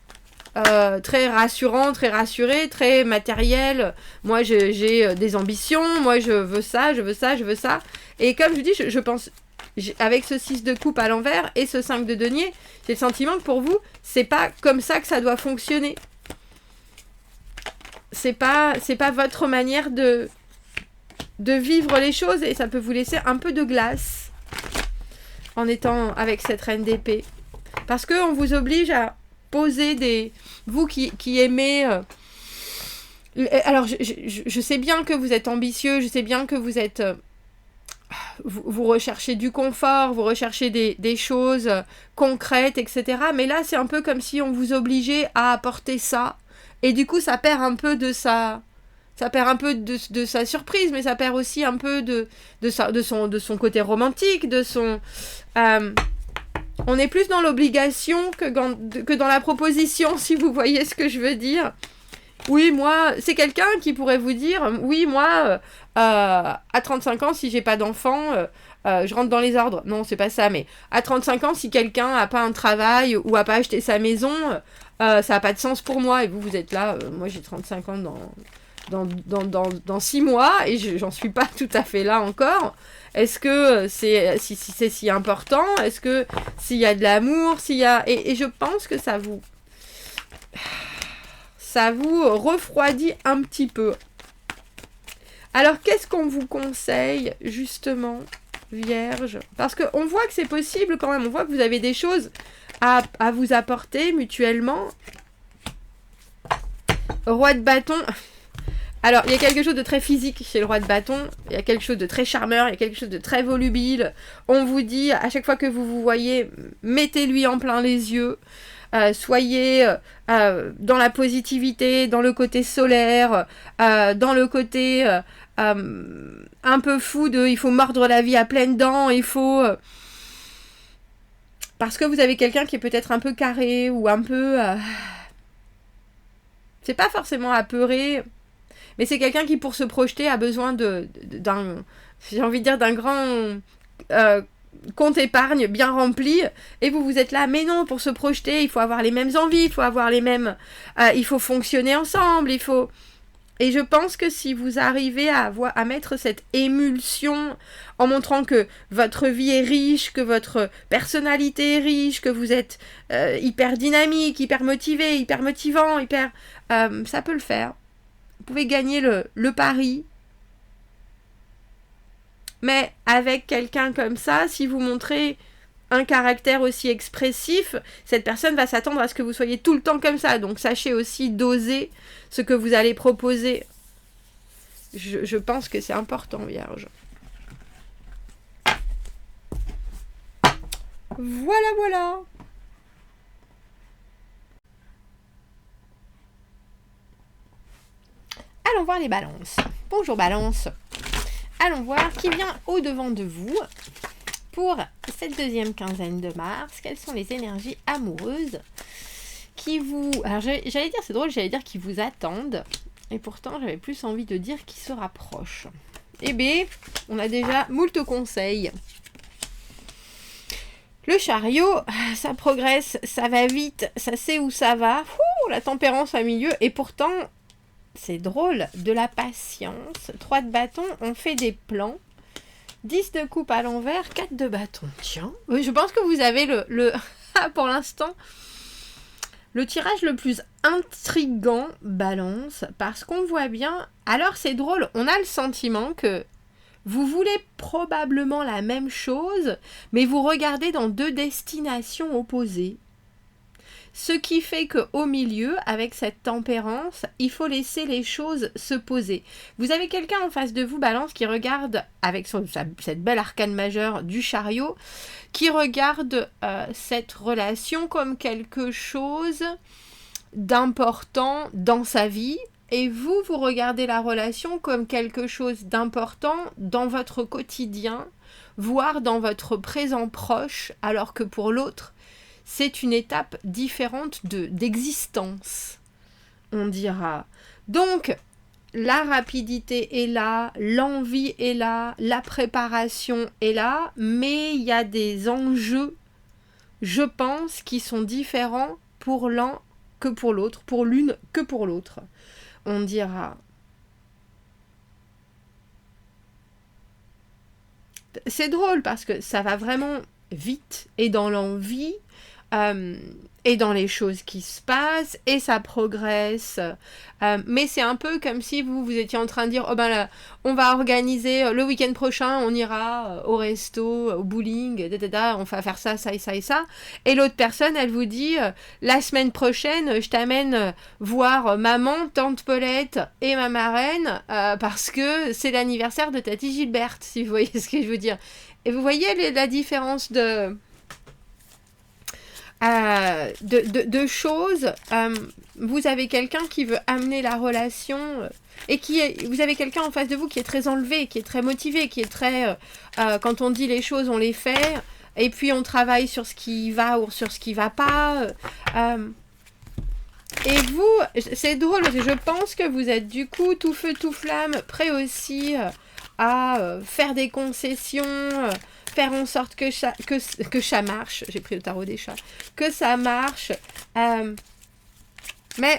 très rassurant, très rassuré, très matériel. Moi, j'ai des ambitions, moi, je veux ça, je veux ça, je veux ça. Et comme je dis, je pense, avec ce 6 de coupe à l'envers et ce 5 de denier, j'ai le sentiment que pour vous, c'est pas comme ça que ça doit fonctionner. C'est pas votre manière de vivre les choses, et ça peut vous laisser un peu de glace en étant avec cette reine d'épée. Parce qu'on vous oblige à poser des... Vous qui aimez... alors, je sais bien que vous êtes ambitieux, je sais bien que vous êtes... vous recherchez du confort, vous recherchez des choses concrètes, etc. Mais là, c'est un peu comme si on vous obligeait à apporter ça. Et du coup, ça perd un peu de sa... Ça perd un peu de sa surprise, mais ça perd aussi un peu de son côté romantique, de son... on est plus dans l'obligation que dans la proposition, si vous voyez ce que je veux dire. Oui, moi, c'est quelqu'un qui pourrait vous dire, oui, moi, à 35 ans, si j'ai pas d'enfant, je rentre dans les ordres. Non, c'est pas ça, mais à 35 ans, si quelqu'un a pas un travail ou a pas acheté sa maison, ça a pas de sens pour moi. Et vous êtes là, moi j'ai 35 ans dans 6 mois, et j'en suis pas tout à fait là encore. Est-ce que c'est si important? Est-ce que s'il y a de l'amour, s'il y a... Et je pense que ça vous refroidit un petit peu. Alors, qu'est-ce qu'on vous conseille, justement, Vierge? Parce qu'on voit que c'est possible quand même. On voit que vous avez des choses à vous apporter mutuellement. Roi de bâton... Alors, il y a quelque chose de très physique chez le roi de bâton, il y a quelque chose de très charmeur, il y a quelque chose de très volubile. On vous dit, à chaque fois que vous vous voyez, mettez-lui en plein les yeux, soyez dans la positivité, dans le côté solaire, dans le côté un peu fou de il faut mordre la vie à pleines dents, il faut... parce que vous avez quelqu'un qui est peut-être un peu carré ou un peu... c'est pas forcément apeuré... Mais c'est quelqu'un qui, pour se projeter, a besoin d'un grand compte épargne bien rempli. Et vous êtes là, mais non, pour se projeter, il faut avoir les mêmes envies, il faut avoir les mêmes... il faut fonctionner ensemble, il faut... Et je pense que si vous arrivez à mettre cette émulsion en montrant que votre vie est riche, que votre personnalité est riche, que vous êtes hyper dynamique, hyper motivé, hyper motivant, ça peut le faire. Vous pouvez gagner le pari. Mais avec quelqu'un comme ça, si vous montrez un caractère aussi expressif, cette personne va s'attendre à ce que vous soyez tout le temps comme ça. Donc sachez aussi doser ce que vous allez proposer. Je pense que c'est important, Vierge. Voilà. Allons voir les balances. Bonjour Balance. Allons voir qui vient au-devant de vous pour cette deuxième quinzaine de mars. Quelles sont les énergies amoureuses qui vous... Alors j'allais dire, c'est drôle, j'allais dire qui vous attendent. Et pourtant, j'avais plus envie de dire qui se rapprochent. Eh bien, on a déjà moult conseils. Le chariot, ça progresse, ça va vite, ça sait où ça va. La tempérance au milieu. Et pourtant... C'est drôle, de la patience. 3 de bâton, on fait des plans. 10 de coupe à l'envers, 4 de bâton. Tiens, oui, je pense que vous avez pour l'instant, le tirage le plus intriguant, Balance, parce qu'on voit bien... Alors c'est drôle, on a le sentiment que vous voulez probablement la même chose, mais vous regardez dans 2 destinations opposées. Ce qui fait qu'au milieu, avec cette tempérance, il faut laisser les choses se poser. Vous avez quelqu'un en face de vous, Balance, qui regarde, avec cette belle arcane majeure du chariot, qui regarde cette relation comme quelque chose d'important dans sa vie, Et vous regardez la relation comme quelque chose d'important dans votre quotidien, voire dans votre présent proche, alors que pour l'autre, c'est une étape différente d'existence, on dira. Donc, la rapidité est là, l'envie est là, la préparation est là, mais il y a des enjeux, je pense, qui sont différents pour l'un que pour l'autre, pour l'une que pour l'autre. On dira. C'est drôle parce que ça va vraiment vite et dans l'envie et dans les choses qui se passent et ça progresse. Mais c'est un peu comme si vous étiez en train de dire oh ben là, on va organiser le week-end prochain, on ira au resto, au bowling, on va faire ça, ça et ça et ça. Et l'autre personne, elle vous dit la semaine prochaine, je t'amène voir maman, tante Paulette et ma marraine parce que c'est l'anniversaire de Tati Gilberte, si vous voyez ce que je veux dire. Et vous voyez la différence de choses. Vous avez quelqu'un qui veut amener la relation et vous avez quelqu'un en face de vous qui est très enlevé, qui est très motivé, qui est très quand on dit les choses, on les fait et puis on travaille sur ce qui va ou sur ce qui va pas. Et vous, c'est drôle, je pense que vous êtes du coup tout feu tout flamme, prêt aussi à faire des concessions, faire en sorte que ça marche. J'ai pris le tarot des chats. Que ça marche. Mais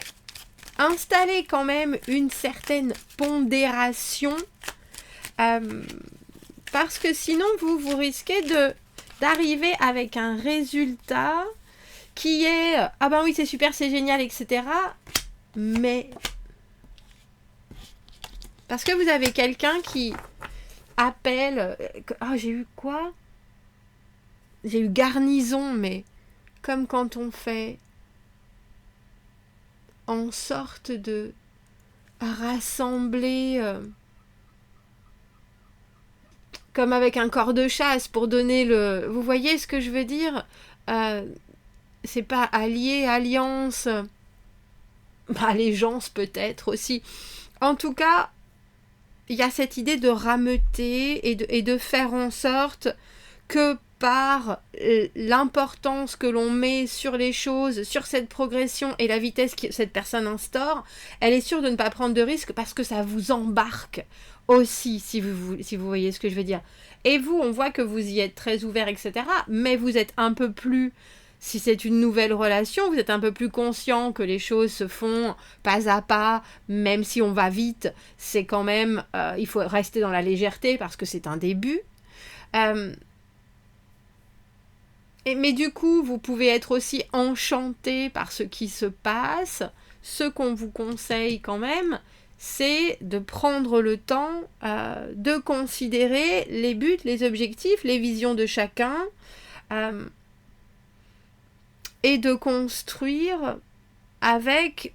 installer quand même une certaine pondération. Parce que sinon, vous risquez d'arriver avec un résultat qui est ah ben oui, c'est super, c'est génial, etc. Mais parce que vous avez quelqu'un qui appelle... Ah, j'ai eu quoi? J'ai eu garnison, mais comme quand on fait en sorte de rassembler... comme avec un corps de chasse pour donner le... Vous voyez ce que je veux dire? C'est pas allié, alliance... allégeance peut-être aussi. En tout cas... il y a cette idée de rameuter et de faire en sorte que par l'importance que l'on met sur les choses, sur cette progression et la vitesse que cette personne instaure, elle est sûre de ne pas prendre de risques parce que ça vous embarque aussi, si vous voyez ce que je veux dire. Et vous, on voit que vous y êtes très ouvert, etc. Mais vous êtes un peu plus... Si c'est une nouvelle relation, vous êtes un peu plus conscient que les choses se font pas à pas, même si on va vite, c'est quand même... il faut rester dans la légèreté parce que c'est un début. Mais du coup, vous pouvez être aussi enchanté par ce qui se passe. Ce qu'on vous conseille quand même, c'est de prendre le temps de considérer les buts, les objectifs, les visions de chacun. Et de construire avec...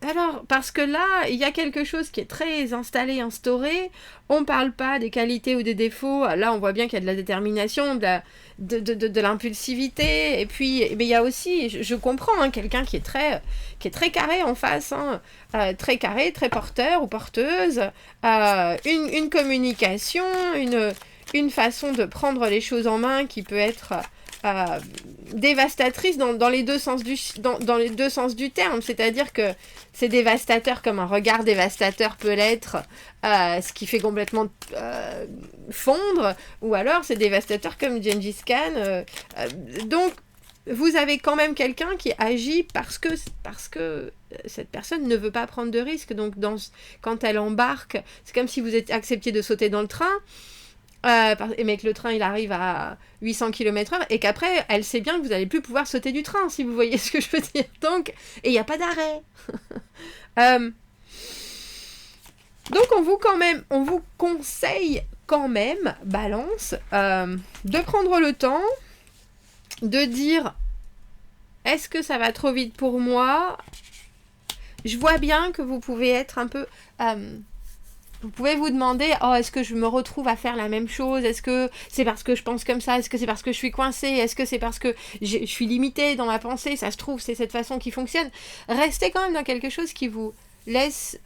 Alors, parce que là, il y a quelque chose qui est très installé, instauré. On ne parle pas des qualités ou des défauts. Là, on voit bien qu'il y a de la détermination, de l'impulsivité. Et puis, il y a aussi, je comprends, hein, quelqu'un qui est très carré en face. Hein, très carré, très porteur ou porteuse. Une communication, une façon de prendre les choses en main qui peut être... dévastatrice dans les deux sens dans les deux sens du terme, c'est-à-dire que c'est dévastateur comme un regard dévastateur peut l'être, ce qui fait complètement fondre, ou alors c'est dévastateur comme Gengis Khan. Donc vous avez quand même quelqu'un qui agit parce que cette personne ne veut pas prendre de risques. Donc quand elle embarque, c'est comme si vous acceptiez de sauter dans le train. Mais que le train il arrive à 800 km/h et qu'après elle sait bien que vous n'allez plus pouvoir sauter du train, si vous voyez ce que je veux dire. Donc, et il n'y a pas d'arrêt. Donc on vous conseille quand même, balance, de prendre le temps de dire est-ce que ça va trop vite pour moi? Je vois bien que vous pouvez être un peu... vous pouvez vous demander, est-ce que je me retrouve à faire la même chose? Est-ce que c'est parce que je pense comme ça? Est-ce que c'est parce que je suis coincée? Est-ce que c'est parce que je suis limitée dans ma pensée? Ça se trouve, c'est cette façon qui fonctionne. Restez quand même dans quelque chose qui vous laisse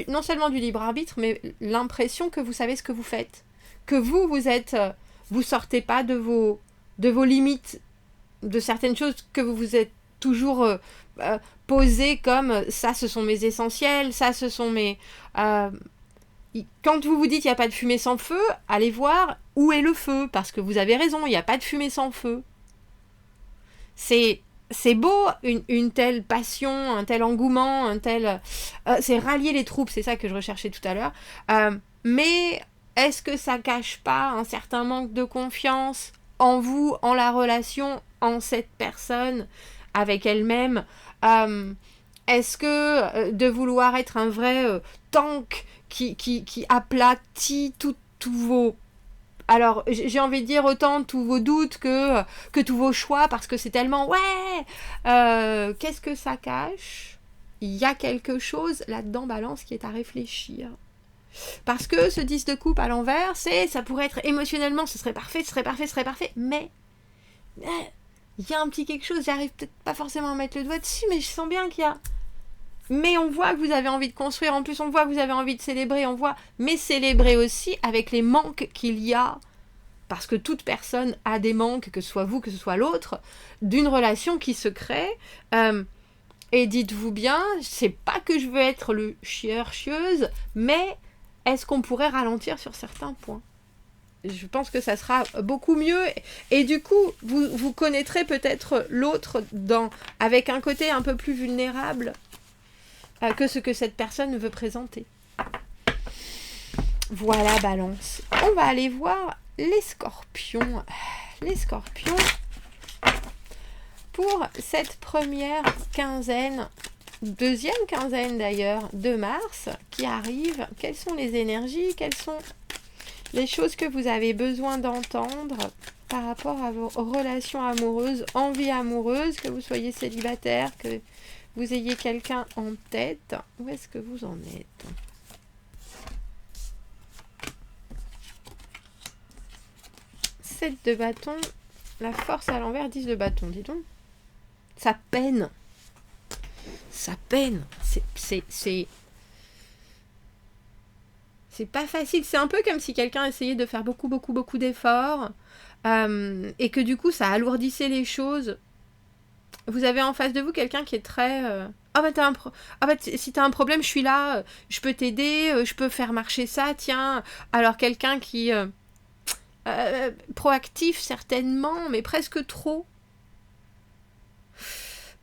non seulement du libre arbitre, mais l'impression que vous savez ce que vous faites. Que vous sortez pas de vos limites, de certaines choses que vous vous êtes toujours posées comme ça, ce sont mes essentiels, ça, ce sont mes... Quand vous vous dites il n'y a pas de fumée sans feu, allez voir où est le feu, parce que vous avez raison, il n'y a pas de fumée sans feu. C'est beau, une telle passion, un tel engouement, c'est rallier les troupes, c'est ça que je recherchais tout à l'heure. Mais est-ce que ça cache pas un certain manque de confiance en vous, en la relation, en cette personne, avec elle-même? Est-ce que de vouloir être un vrai tank qui aplatit tous vos... Alors, j'ai envie de dire autant tous vos doutes que tous vos choix, parce que c'est tellement... Ouais, qu'est-ce que ça cache? Il y a quelque chose là-dedans, Balance, qui est à réfléchir. Parce que ce 10 de coupe à l'envers, ça pourrait être émotionnellement, ce serait parfait, mais il y a un petit quelque chose, j'arrive peut-être pas forcément à mettre le doigt dessus, mais je sens bien qu'il y a... Mais on voit que vous avez envie de construire, en plus on voit que vous avez envie de célébrer, mais célébrer aussi avec les manques qu'il y a, parce que toute personne a des manques, que ce soit vous, que ce soit l'autre, d'une relation qui se crée, et dites-vous bien, c'est pas que je veux être le chieur-chieuse, mais est-ce qu'on pourrait ralentir sur certains points? Je pense que ça sera beaucoup mieux, et du coup, vous connaîtrez peut-être l'autre avec un côté un peu plus vulnérable, que ce que cette personne veut présenter. Voilà, Balance. On va aller voir les scorpions. Les scorpions, pour cette première quinzaine, deuxième quinzaine d'ailleurs, de mars, qui arrive, quelles sont les énergies, quelles sont les choses que vous avez besoin d'entendre par rapport à vos relations amoureuses, envie amoureuse, que vous soyez célibataire, que vous ayez quelqu'un en tête. Où est-ce que vous en êtes? Sept de bâton, la force à l'envers, 10 de bâton, dis donc. Ça peine. Ça peine. C'est pas facile. C'est un peu comme si quelqu'un essayait de faire beaucoup d'efforts et que du coup, ça alourdissait les choses. Vous avez en face de vous quelqu'un qui est très... si t'as un problème, je suis là, je peux t'aider, je peux faire marcher ça, tiens. Alors quelqu'un qui... proactif certainement, mais presque trop.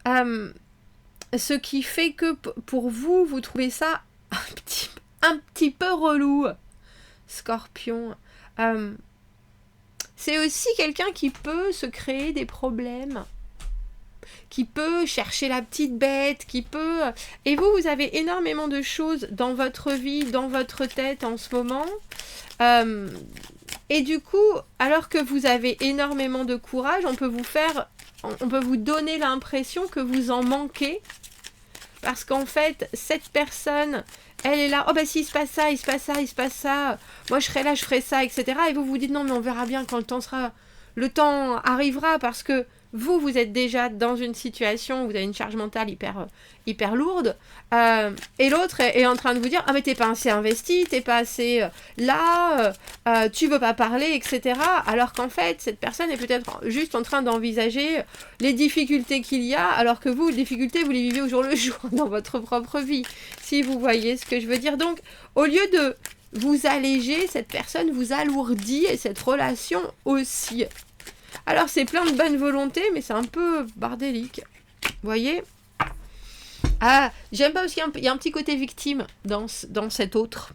Ce qui fait que pour vous, vous trouvez ça un petit peu relou, Scorpion. C'est aussi quelqu'un qui peut se créer des problèmes, qui peut chercher la petite bête, qui peut... Et vous avez énormément de choses dans votre vie, dans votre tête en ce moment. Et du coup, alors que vous avez énormément de courage, on peut vous donner l'impression que vous en manquez. Parce qu'en fait, cette personne, elle est là, s'il se passe ça, il se passe ça, moi je serai là, je ferai ça, etc. Et vous vous dites, non, mais on verra bien quand le temps arrivera, parce que vous êtes déjà dans une situation où vous avez une charge mentale hyper lourde, et l'autre est en train de vous dire, mais t'es pas assez investi, t'es pas assez là, tu veux pas parler, etc. Alors qu'en fait, cette personne est peut-être juste en train d'envisager les difficultés qu'il y a, alors que vous, les difficultés, vous les vivez au jour le jour dans votre propre vie, si vous voyez ce que je veux dire. Donc, au lieu de vous alléger, cette personne vous alourdit, et cette relation aussi. Alors, c'est plein de bonne volonté, mais c'est un peu bardélique. Vous voyez? J'aime pas parce qu'il y a un petit côté victime dans cet autre.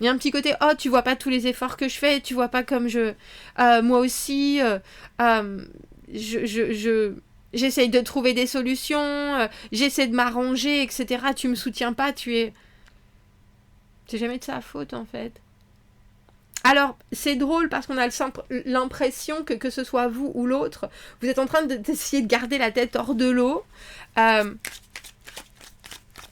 Il y a un petit côté, tu vois pas tous les efforts que je fais, tu vois pas comme moi aussi, j'essaye de trouver des solutions, j'essaie de m'arranger, etc. Tu me soutiens pas, c'est jamais de sa faute, en fait. Alors, c'est drôle parce qu'on a l'impression que ce soit vous ou l'autre, vous êtes en train d'essayer de garder la tête hors de l'eau.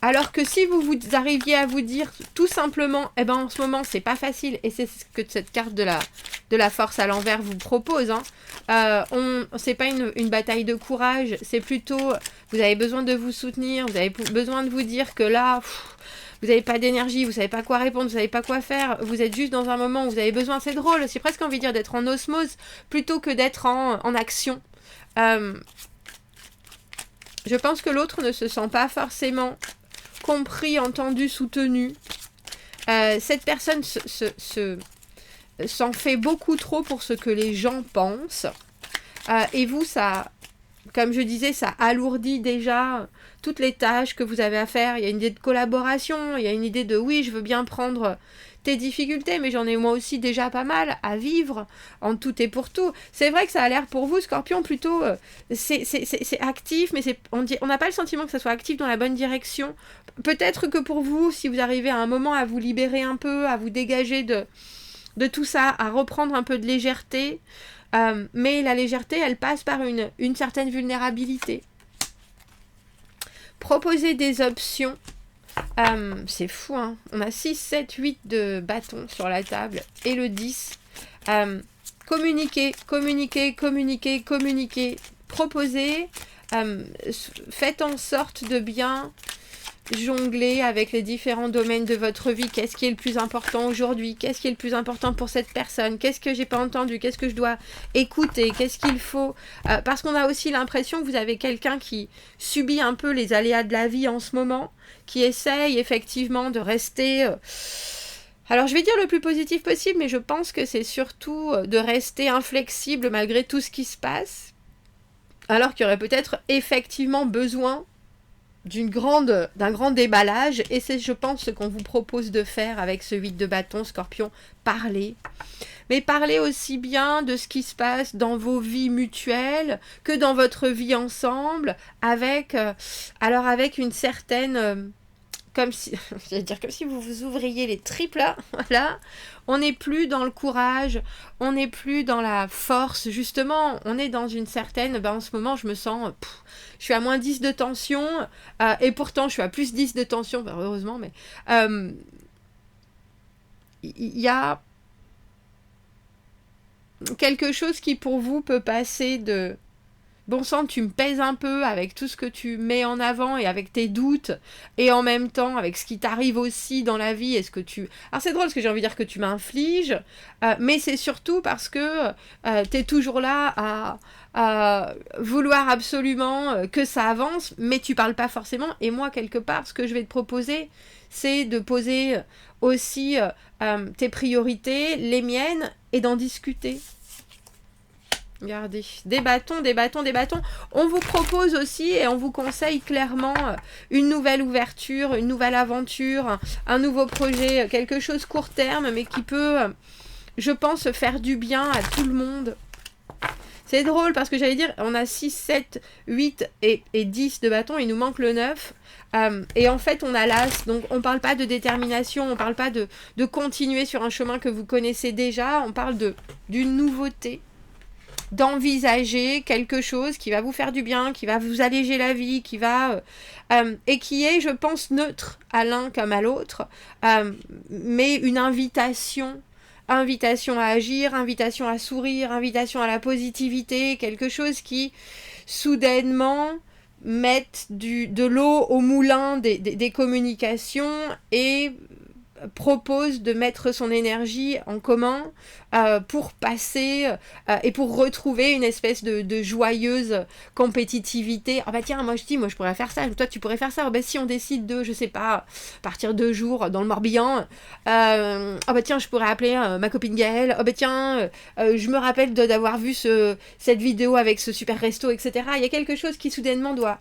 Alors que si vous arriviez à vous dire tout simplement, en ce moment, c'est pas facile, et c'est ce que cette carte de de la force à l'envers vous propose. Hein. C'est pas une bataille de courage, c'est plutôt vous avez besoin de vous soutenir, vous avez besoin de vous dire que là, vous n'avez pas d'énergie, vous savez pas quoi répondre, vous savez pas quoi faire, vous êtes juste dans un moment où vous avez besoin, c'est drôle, j'ai presque envie de dire d'être en osmose plutôt que d'être en action. Je pense que l'autre ne se sent pas forcément compris, entendu, soutenu. Cette personne s'en fait beaucoup trop pour ce que les gens pensent. Et vous, ça, comme je disais, ça alourdit déjà toutes les tâches que vous avez à faire. Il y a une idée de collaboration, il y a une idée de oui, je veux bien prendre tes difficultés, mais j'en ai moi aussi déjà pas mal à vivre en tout et pour tout. C'est vrai que ça a l'air pour vous, Scorpion, plutôt c'est actif, mais on n'a pas le sentiment que ça soit actif dans la bonne direction. Peut-être que pour vous, si vous arrivez à un moment à vous libérer un peu, à vous dégager de tout ça, à reprendre un peu de légèreté, mais la légèreté, elle passe par une certaine vulnérabilité. Proposer des options. C'est fou, hein. On a 6, 7, 8 de bâtons sur la table et le 10. Communiquez. Proposez. Faites en sorte de bien jongler avec les différents domaines de votre vie. Qu'est-ce qui est le plus important aujourd'hui? Qu'est-ce qui est le plus important pour cette personne? Qu'est-ce que j'ai pas entendu? Qu'est-ce que je dois écouter? Qu'est-ce qu'il faut? Parce qu'on a aussi l'impression que vous avez quelqu'un qui subit un peu les aléas de la vie en ce moment, qui essaye effectivement de rester... alors je vais dire le plus positif possible, mais je pense que c'est surtout de rester inflexible malgré tout ce qui se passe, alors qu'il y aurait peut-être effectivement besoin d'un grand déballage, et c'est, je pense, ce qu'on vous propose de faire avec ce 8 de bâton, Scorpion. Parler. Mais parler aussi bien de ce qui se passe dans vos vies mutuelles que dans votre vie ensemble, avec une certaine... comme si vous vous ouvriez les tripes là, voilà. On n'est plus dans le courage, on n'est plus dans la force, justement, on est dans une certaine, en ce moment je me sens, je suis à moins 10 de tension, et pourtant je suis à plus 10 de tension, heureusement, mais il y a quelque chose qui pour vous peut passer de... Bon sang, tu me pèses un peu avec tout ce que tu mets en avant et avec tes doutes, et en même temps avec ce qui t'arrive aussi dans la vie. Est-ce que tu... Alors c'est drôle parce que j'ai envie de dire que tu m'infliges, mais c'est surtout parce que t'es toujours là à vouloir absolument que ça avance, mais tu parles pas forcément. Et moi, quelque part, ce que je vais te proposer, c'est de poser aussi tes priorités, les miennes, et d'en discuter. Regardez, des bâtons. On vous propose aussi et on vous conseille clairement une nouvelle ouverture, une nouvelle aventure, un nouveau projet, quelque chose court terme, mais qui peut, je pense, faire du bien à tout le monde. C'est drôle parce que j'allais dire, on a 6, 7, 8 et 10 de bâtons, il nous manque le 9. Et en fait, on a l'as, donc on parle pas de détermination, on parle pas de continuer sur un chemin que vous connaissez déjà, on parle d'une nouveauté. D'envisager quelque chose qui va vous faire du bien, qui va vous alléger la vie, qui va et qui est, je pense, neutre à l'un comme à l'autre, mais une invitation à agir, invitation à sourire, invitation à la positivité, quelque chose qui soudainement mette de l'eau au moulin des communications et propose de mettre son énergie en commun pour passer et pour retrouver une espèce de joyeuse compétitivité. Ah bah tiens, moi je pourrais faire ça, toi tu pourrais faire ça. Ah bah si on décide de, je sais pas, partir 2 jours dans le Morbihan, ah bah tiens, je pourrais appeler ma copine Gaëlle. Ah bah tiens, je me rappelle d'avoir vu cette vidéo avec ce super resto, etc. Il y a quelque chose qui soudainement doit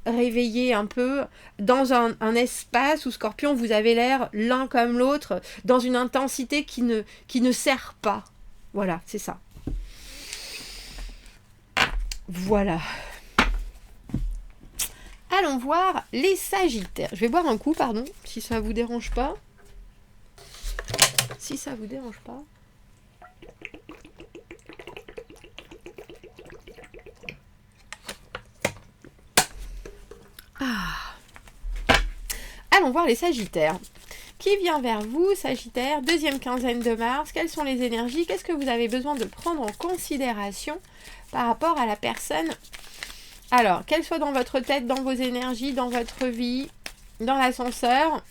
réveiller un peu dans un espace où, Scorpion, vous avez l'air l'un comme l'autre dans une intensité qui ne sert pas. Voilà, c'est ça. Voilà. Allons voir les Sagittaires. Je vais boire un coup, pardon, si ça vous dérange pas. Si ça vous dérange pas. Allons voir les Sagittaires. qui vient vers vous, Sagittaire, deuxième quinzaine de mars. Quelles sont les énergies? Qu'est-ce que vous avez besoin de prendre en considération par rapport à la personne? Alors, qu'elle soit dans votre tête, dans vos énergies, dans votre vie, dans l'ascenseur,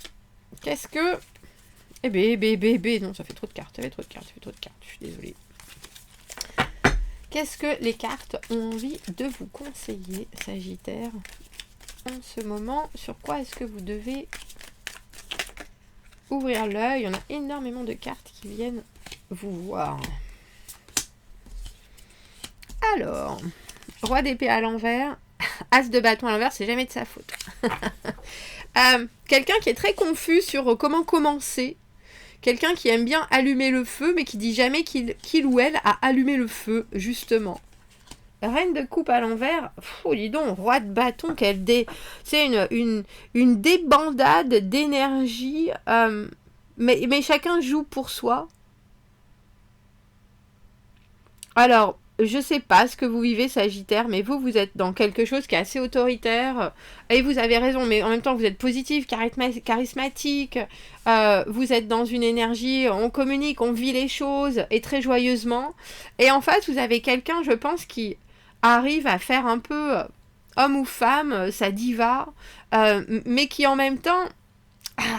qu'est-ce que... non, ça fait trop de cartes, je suis désolée. Qu'est-ce que les cartes ont envie de vous conseiller, Sagittaire, en ce moment? Sur quoi est-ce que vous devez ouvrir l'œil? Il y en a énormément de cartes qui viennent vous voir. Alors, roi d'épée à l'envers, as de bâton à l'envers, c'est jamais de sa faute. Quelqu'un qui est très confus sur comment commencer. Quelqu'un qui aime bien allumer le feu, mais qui dit jamais qu'il ou elle a allumé le feu, justement. Reine de coupe à l'envers, dis donc, roi de bâton, c'est une débandade d'énergie, mais chacun joue pour soi. Alors, je sais pas ce que vous vivez, Sagittaire, mais vous êtes dans quelque chose qui est assez autoritaire, et vous avez raison, mais en même temps, vous êtes positif, charismatique, vous êtes dans une énergie, on communique, on vit les choses, et très joyeusement, et en face, vous avez quelqu'un, je pense, qui arrive à faire un peu homme ou femme, sa diva, mais qui en même temps,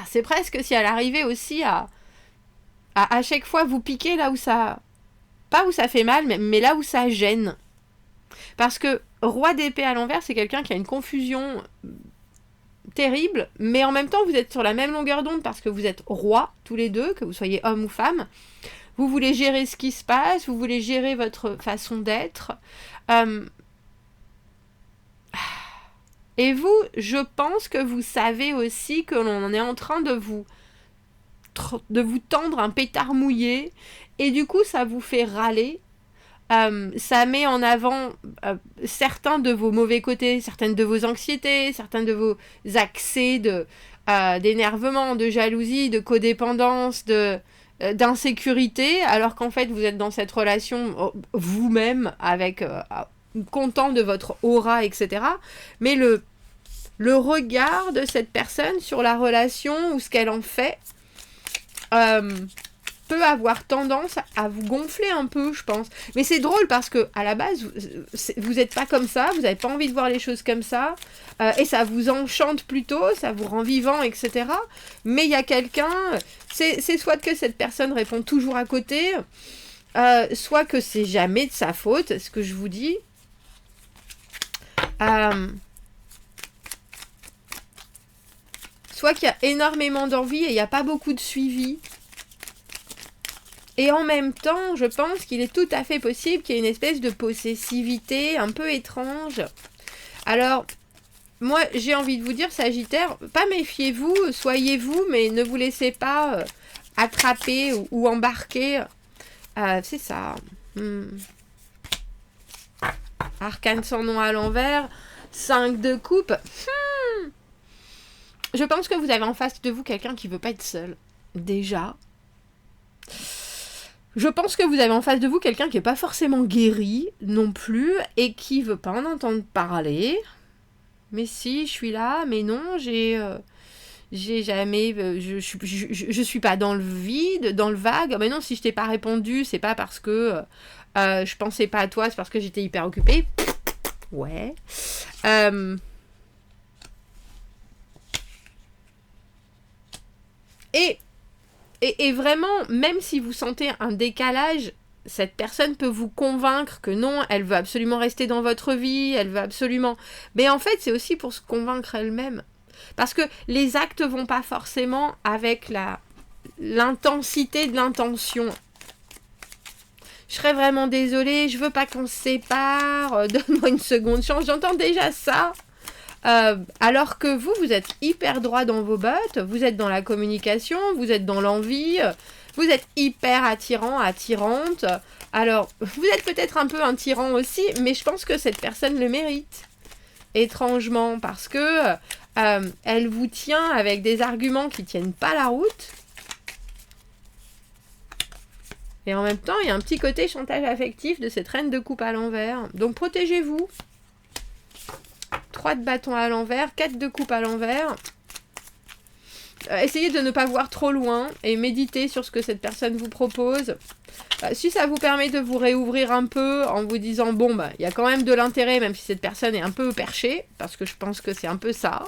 c'est presque si elle arrivait aussi à chaque fois vous piquer là où ça... Pas où ça fait mal, mais là où ça gêne. Parce que roi d'épée à l'envers, c'est quelqu'un qui a une confusion terrible, mais en même temps, vous êtes sur la même longueur d'onde parce que vous êtes roi, tous les deux, que vous soyez homme ou femme. Vous voulez gérer ce qui se passe, vous voulez gérer votre façon d'être. Et vous, je pense que vous savez aussi que l'on est en train de vous tendre un pétard mouillé, et du coup ça vous fait râler, ça met en avant certains de vos mauvais côtés, certaines de vos anxiétés, certains de vos accès d'énervement, de jalousie, de codépendance, d'insécurité, alors qu'en fait vous êtes dans cette relation vous-même avec content de votre aura, etc. Mais le regard de cette personne sur la relation ou ce qu'elle en fait peut avoir tendance à vous gonfler un peu, je pense. Mais c'est drôle parce que à la base, vous n'êtes pas comme ça, vous n'avez pas envie de voir les choses comme ça, et ça vous enchante plutôt, ça vous rend vivant, etc. Mais il y a quelqu'un, c'est soit que cette personne répond toujours à côté, soit que c'est jamais de sa faute, ce que je vous dis. Soit qu'il y a énormément d'envie et il n'y a pas beaucoup de suivi. Et en même temps, je pense qu'il est tout à fait possible qu'il y ait une espèce de possessivité un peu étrange. Alors, moi, j'ai envie de vous dire, Sagittaire, pas méfiez-vous, soyez vous, mais ne vous laissez pas attraper ou embarquer. C'est ça. Arcane sans nom à l'envers, 5 de coupe. Je pense que vous avez en face de vous quelqu'un qui veut pas être seul. Déjà. Je pense que vous avez en face de vous quelqu'un qui n'est pas forcément guéri non plus et qui veut pas en entendre parler. Mais si, je suis là, mais non, j'ai jamais... je suis pas dans le vide, dans le vague. Mais non, si je t'ai pas répondu, c'est pas parce que je pensais pas à toi, c'est parce que j'étais hyper occupée. Ouais. Et vraiment, même si vous sentez un décalage, cette personne peut vous convaincre que non, elle veut absolument rester dans votre vie, elle veut absolument... Mais en fait, c'est aussi pour se convaincre elle-même. Parce que les actes vont pas forcément avec l'intensité de l'intention. Je serais vraiment désolée, je veux pas qu'on se sépare, donne-moi une seconde chance, j'entends déjà ça. Alors que vous êtes hyper droit dans vos bottes, vous êtes dans la communication, vous êtes dans l'envie, vous êtes hyper attirant, attirante. Alors, vous êtes peut-être un peu un tyran aussi, mais je pense que cette personne le mérite. Étrangement, parce que elle vous tient avec des arguments qui tiennent pas la route. Et en même temps, il y a un petit côté chantage affectif de cette reine de coupe à l'envers. Donc, protégez-vous. 3 de bâton à l'envers, 4 de coupe à l'envers. essayez de ne pas voir trop loin et méditez sur ce que cette personne vous propose. Si ça vous permet de vous réouvrir un peu en vous disant, bon, bah, il y a quand même de l'intérêt, même si cette personne est un peu perchée, parce que je pense que c'est un peu ça.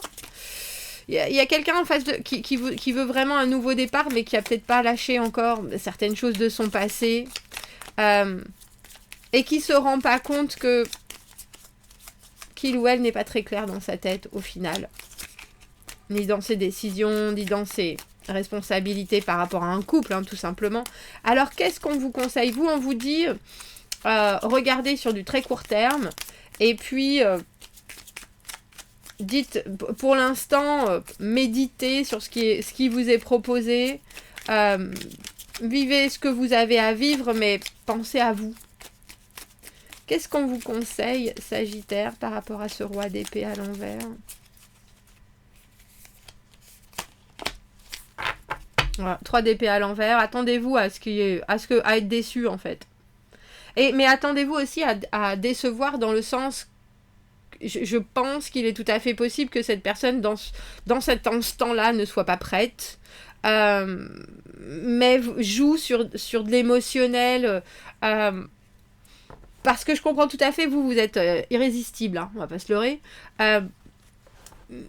Il y a quelqu'un en face qui veut vraiment un nouveau départ, mais qui a peut-être pas lâché encore certaines choses de son passé, et qui se rend pas compte que qu'il ou elle n'est pas très clair dans sa tête au final, ni dans ses décisions, ni dans ses responsabilités par rapport à un couple, hein, tout simplement. Alors qu'est-ce qu'on vous conseille? On vous dit regardez sur du très court terme, et puis dites, pour l'instant, méditez sur ce qui vous est proposé, vivez ce que vous avez à vivre, mais pensez à vous. Qu'est-ce qu'on vous conseille, Sagittaire, par rapport à ce roi d'épée à l'envers? Voilà, 3 d'épée à l'envers. Attendez-vous à être déçu, en fait. Mais attendez-vous aussi à décevoir dans le sens... Je pense qu'il est tout à fait possible que cette personne, dans cet instant-là, ne soit pas prête. Mais joue sur de l'émotionnel... parce que je comprends tout à fait, vous êtes irrésistible, hein, on va pas se leurrer.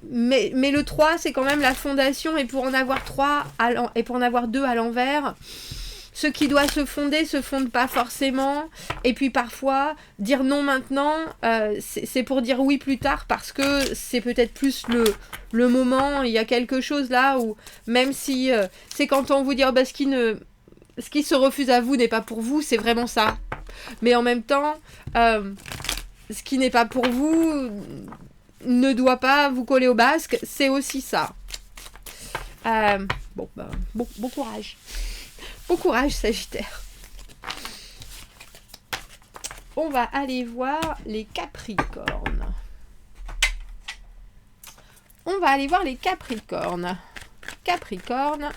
Mais le 3, c'est quand même la fondation, et pour en avoir 2 à l'envers, ce qui doit se fonde pas forcément. Et puis parfois, dire non maintenant, c'est pour dire oui plus tard, parce que c'est peut-être plus le moment. Il y a quelque chose là où, même si c'est quand on vous dit oh, bah, ce qui se refuse à vous n'est pas pour vous, c'est vraiment ça. Mais en même temps, ce qui n'est pas pour vous ne doit pas vous coller au basque, c'est aussi ça. Bon courage. Bon courage, Sagittaire. On va aller voir les Capricornes. Capricorne.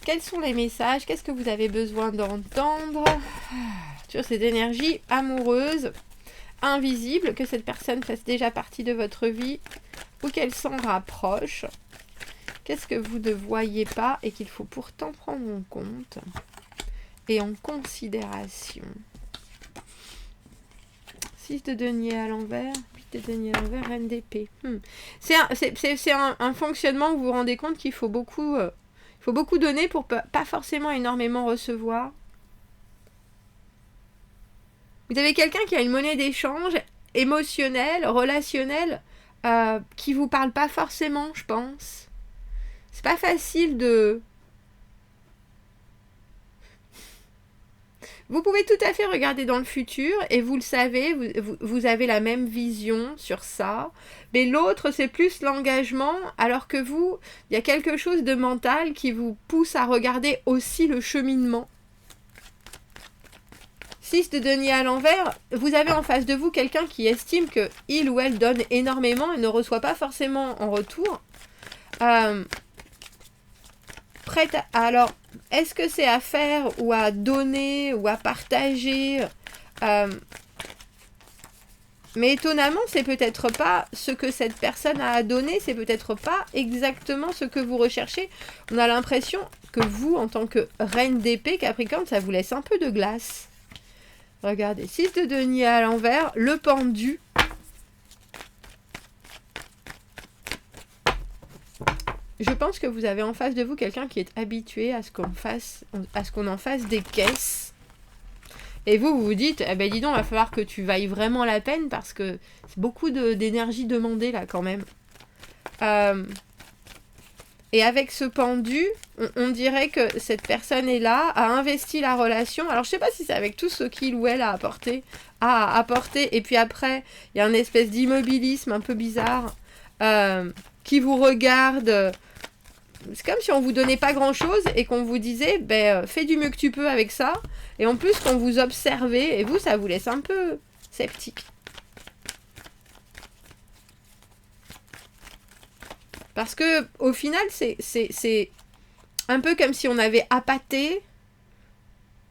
Quels sont les messages? Qu'est-ce que vous avez besoin d'entendre sur cette énergie amoureuse invisible, que cette personne fasse déjà partie de votre vie ou qu'elle s'en rapproche? Qu'est-ce que vous ne voyez pas et qu'il faut pourtant prendre en compte et en considération? 6 de denier à l'envers, 8 de denier à l'envers, reine d'épée. C'est un fonctionnement où vous vous rendez compte qu'il faut beaucoup donner pour pas forcément énormément recevoir. Vous avez quelqu'un qui a une monnaie d'échange émotionnelle, relationnelle, qui vous parle pas forcément, je pense. C'est pas facile de... Vous pouvez tout à fait regarder dans le futur, et vous le savez, vous avez la même vision sur ça. Mais l'autre, c'est plus l'engagement, alors que vous, il y a quelque chose de mental qui vous pousse à regarder aussi le cheminement. 6 de denier à l'envers, vous avez en face de vous quelqu'un qui estime que il ou elle donne énormément et ne reçoit pas forcément en retour. Alors, est-ce que c'est à faire ou à donner ou à partager? Mais étonnamment, c'est peut-être pas ce que cette personne a à donner, c'est peut-être pas exactement ce que vous recherchez. On a l'impression que vous, en tant que reine d'épée, Capricorne, ça vous laisse un peu de glace. Regardez, 6 de denier à l'envers, le pendu. Je pense que vous avez en face de vous quelqu'un qui est habitué à ce qu'on en fasse des caisses. Et vous vous dites, eh ben dis donc, il va falloir que tu vailles vraiment la peine, parce que c'est beaucoup d'énergie demandée là quand même. Et avec ce pendu, on dirait que cette personne est là, a investi la relation. Alors je sais pas si c'est avec tout ce qu'il ou elle a apporté, et puis après, il y a une espèce d'immobilisme un peu bizarre qui vous regarde. C'est comme si on vous donnait pas grand chose et qu'on vous disait fais du mieux que tu peux avec ça, et en plus qu'on vous observait, et vous, ça vous laisse un peu sceptique. Parce que au final, c'est un peu comme si on avait appâté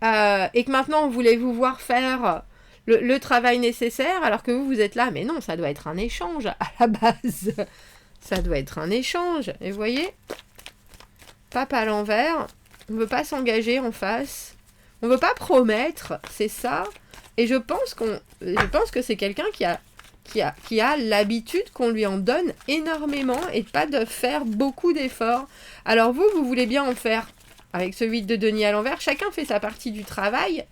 et que maintenant on voulait vous voir faire le travail nécessaire, alors que vous êtes là, mais non, ça doit être un échange à la base. Ça doit être un échange. Et vous voyez, pape à l'envers. On ne veut pas s'engager en face. On ne veut pas promettre. C'est ça. Et je pense que c'est quelqu'un qui a l'habitude qu'on lui en donne énormément et pas de faire beaucoup d'efforts. Alors vous voulez bien en faire avec ce 8 de denier à l'envers. Chacun fait sa partie du travail.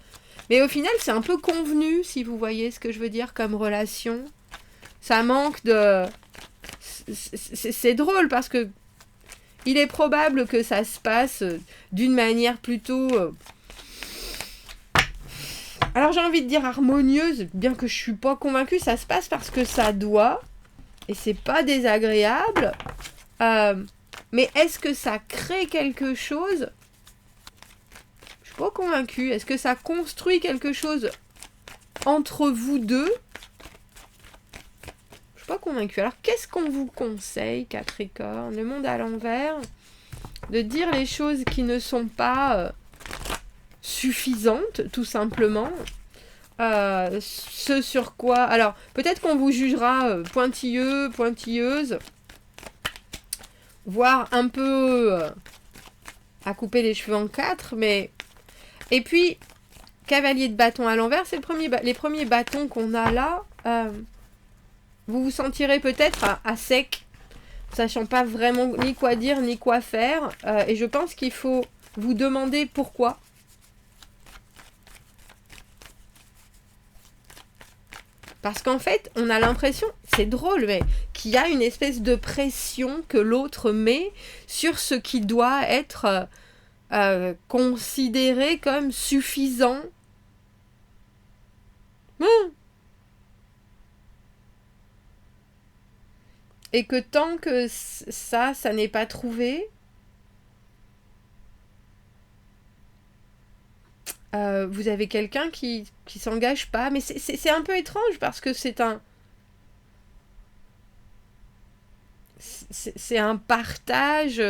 Mais au final, c'est un peu convenu, si vous voyez ce que je veux dire, comme relation. Ça manque de... C'est drôle parce que il est probable que ça se passe d'une manière plutôt... Alors j'ai envie de dire harmonieuse, bien que je suis pas convaincue, ça se passe parce que ça doit, et c'est pas désagréable. Mais est-ce que ça crée quelque chose? Je suis pas convaincue. Est-ce que ça construit quelque chose entre vous deux? Je suis pas convaincue. Alors qu'est-ce qu'on vous conseille, Capricorne? Le monde à l'envers, de dire les choses qui ne sont pas suffisantes, tout simplement. Ce sur quoi... Alors, peut-être qu'on vous jugera pointilleux, pointilleuse, voire un peu à couper les cheveux en quatre, mais... Et puis, cavalier de bâton à l'envers, c'est les premiers bâtons qu'on a là. Vous vous sentirez peut-être à sec, sachant pas vraiment ni quoi dire, ni quoi faire. Et je pense qu'il faut vous demander pourquoi. Parce qu'en fait, on a l'impression, c'est drôle, mais qu'il y a une espèce de pression que l'autre met sur ce qui doit être considéré comme suffisant. Et que tant que ça n'est pas trouvé, vous avez quelqu'un qui s'engage pas. Mais c'est un peu étrange parce que c'est un partage...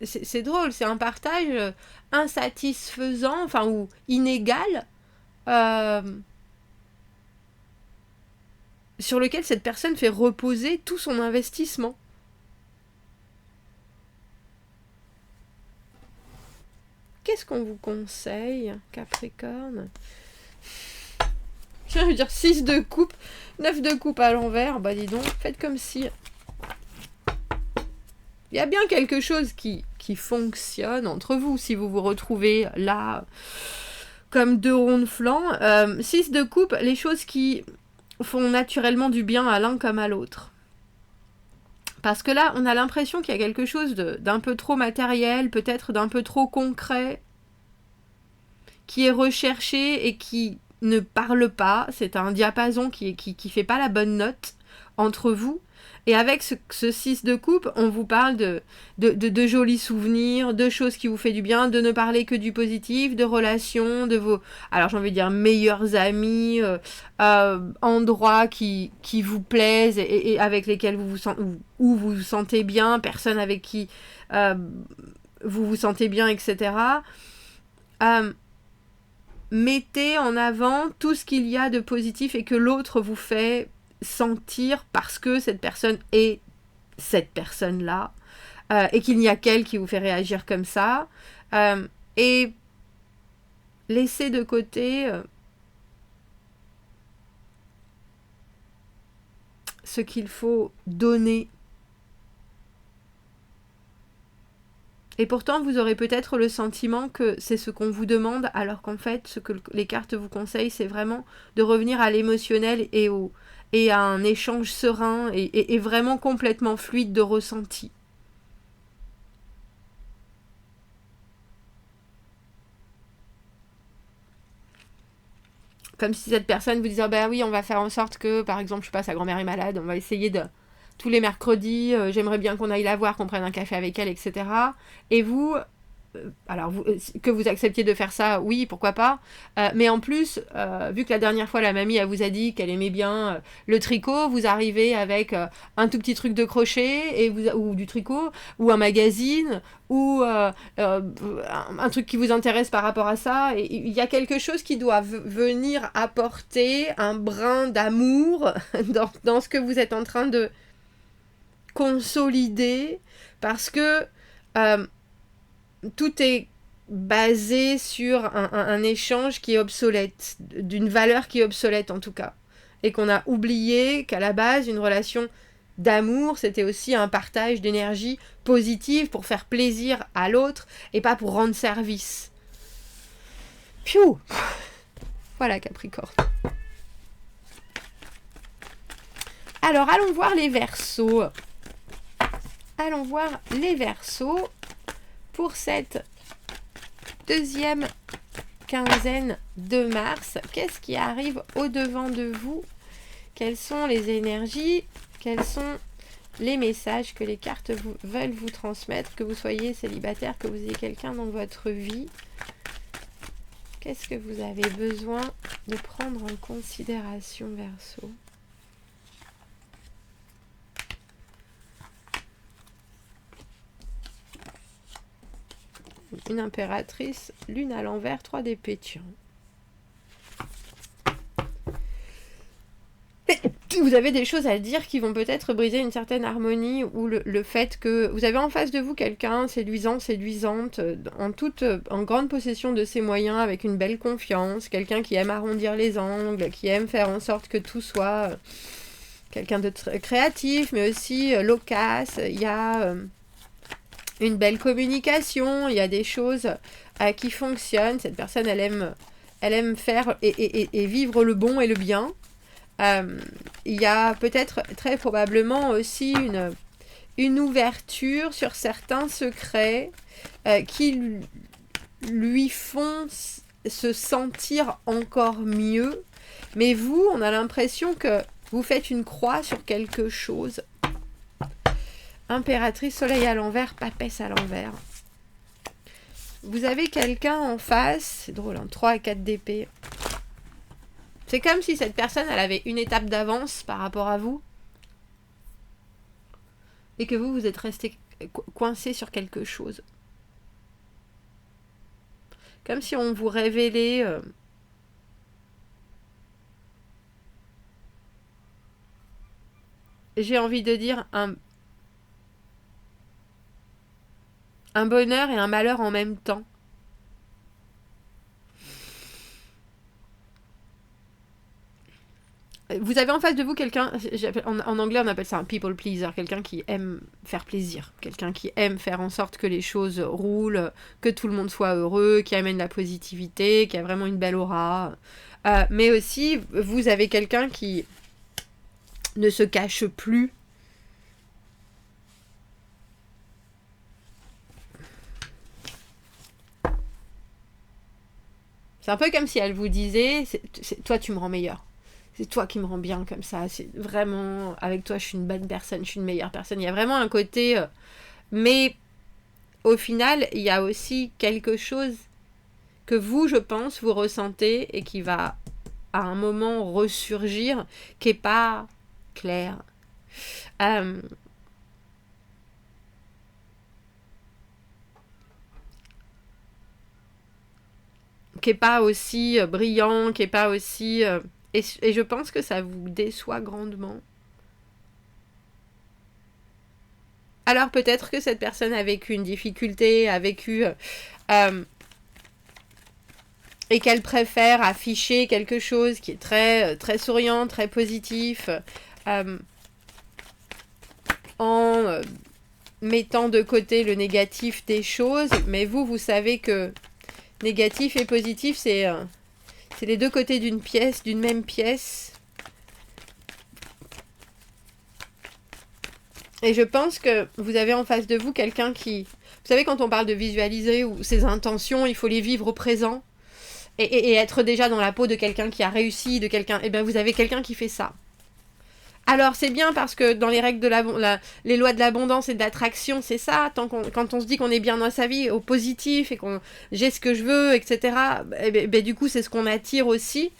C'est drôle, c'est un partage insatisfaisant, enfin, ou inégal, sur lequel cette personne fait reposer tout son investissement. Qu'est-ce qu'on vous conseille, Capricorne? Je veux dire 6 de coupe, 9 de coupe à l'envers, bah dis donc, faites comme si... Il y a bien quelque chose qui fonctionne entre vous, si vous vous retrouvez là, comme deux ronds de flanc. 6 de coupe, les choses qui font naturellement du bien à l'un comme à l'autre. Parce que là, on a l'impression qu'il y a quelque chose d'un peu trop matériel, peut-être d'un peu trop concret, qui est recherché et qui ne parle pas. C'est un diapason qui fait pas la bonne note entre vous. Et avec ce 6 de coupe, on vous parle de jolis souvenirs, de choses qui vous font du bien, de ne parler que du positif, de relations, de vos, alors j'ai envie de dire, meilleurs amis, endroits qui vous plaisent et avec lesquels vous vous sentez bien, personnes avec qui vous vous sentez bien, etc. Mettez en avant tout ce qu'il y a de positif et que l'autre vous fait sentir parce que cette personne est cette personne-là et qu'il n'y a qu'elle qui vous fait réagir comme ça et laissez de côté ce qu'il faut donner. Et pourtant, vous aurez peut-être le sentiment que c'est ce qu'on vous demande, alors qu'en fait, ce que les cartes vous conseillent, c'est vraiment de revenir à l'émotionnel et à un échange serein et vraiment complètement fluide de ressenti. Comme si cette personne vous disait, bah oui, on va faire en sorte que, par exemple, je sais pas, sa grand-mère est malade, on va essayer de... Tous les mercredis, j'aimerais bien qu'on aille la voir, qu'on prenne un café avec elle, etc. Et vous... alors, que vous acceptiez de faire ça, oui, pourquoi pas. Mais en plus, vu que la dernière fois, la mamie, elle vous a dit qu'elle aimait bien le tricot, vous arrivez avec un tout petit truc de crochet, ou du tricot, ou un magazine, ou un truc qui vous intéresse par rapport à ça. Et il y a quelque chose qui doit venir apporter un brin d'amour dans ce que vous êtes en train consolidé, parce que tout est basé sur un échange qui est obsolète, d'une valeur qui est obsolète en tout cas, et qu'on a oublié qu'à la base, une relation d'amour, c'était aussi un partage d'énergie positive pour faire plaisir à l'autre et pas pour rendre service. Piou! Voilà Capricorne. Alors, allons voir les Verseaux. Allons voir les Verseaux pour cette deuxième quinzaine de mars. Qu'est-ce qui arrive au-devant de vous? Quelles sont les énergies? Quels sont les messages que les cartes veulent vous transmettre? Que vous soyez célibataire, que vous ayez quelqu'un dans votre vie. Qu'est-ce que vous avez besoin de prendre en considération, Verseau? Une impératrice, lune à l'envers, 3 d'épée. Vous avez des choses à dire qui vont peut-être briser une certaine harmonie, ou le fait que vous avez en face de vous quelqu'un séduisant, séduisante, en grande possession de ses moyens, avec une belle confiance, quelqu'un qui aime arrondir les angles, qui aime faire en sorte que tout soit quelqu'un de très créatif, mais aussi loquace. Il y a une belle communication, il y a des choses qui fonctionnent. Cette personne, elle aime faire et vivre le bon et le bien. Il y a peut-être très probablement aussi une ouverture sur certains secrets qui lui font se sentir encore mieux. Mais vous, on a l'impression que vous faites une croix sur quelque chose. Impératrice, soleil à l'envers, papesse à l'envers. Vous avez quelqu'un en face, c'est drôle, hein, 3 et 4 d'épée. C'est comme si cette personne, elle avait une étape d'avance par rapport à vous. Et que vous êtes resté coincé sur quelque chose. Comme si on vous révélait j'ai envie de dire un bonheur et un malheur en même temps. Vous avez en face de vous quelqu'un, en anglais on appelle ça un people pleaser, quelqu'un qui aime faire plaisir, quelqu'un qui aime faire en sorte que les choses roulent, que tout le monde soit heureux, qui amène la positivité, qui a vraiment une belle aura. Mais aussi, vous avez quelqu'un qui ne se cache plus. C'est un peu comme si elle vous disait, toi tu me rends meilleur. C'est toi qui me rends bien comme ça. C'est vraiment, avec toi, je suis une bonne personne, je suis une meilleure personne. Il y a vraiment un côté... mais au final, il y a aussi quelque chose que vous, je pense, vous ressentez et qui va, à un moment, ressurgir, qui n'est pas clair. Qui n'est pas aussi brillant, qui n'est pas aussi... Et je pense que ça vous déçoit grandement. Alors peut-être que cette personne a vécu une difficulté, a vécu... et qu'elle préfère afficher quelque chose qui est très, très souriant, très positif, en mettant de côté le négatif des choses. Mais vous savez que négatif et positif, c'est les deux côtés d'une pièce, d'une même pièce. Et je pense que vous avez en face de vous quelqu'un qui... Vous savez, quand on parle de visualiser ou ses intentions, il faut les vivre au présent. Et être déjà dans la peau de quelqu'un qui a réussi, de quelqu'un... Eh bien, vous avez quelqu'un qui fait ça. Alors, c'est bien parce que dans les règles de les lois de l'abondance et de l'attraction, c'est ça. Quand on se dit qu'on est bien dans sa vie, au positif, et qu'on j'ai ce que je veux, etc., du coup, c'est ce qu'on attire aussi.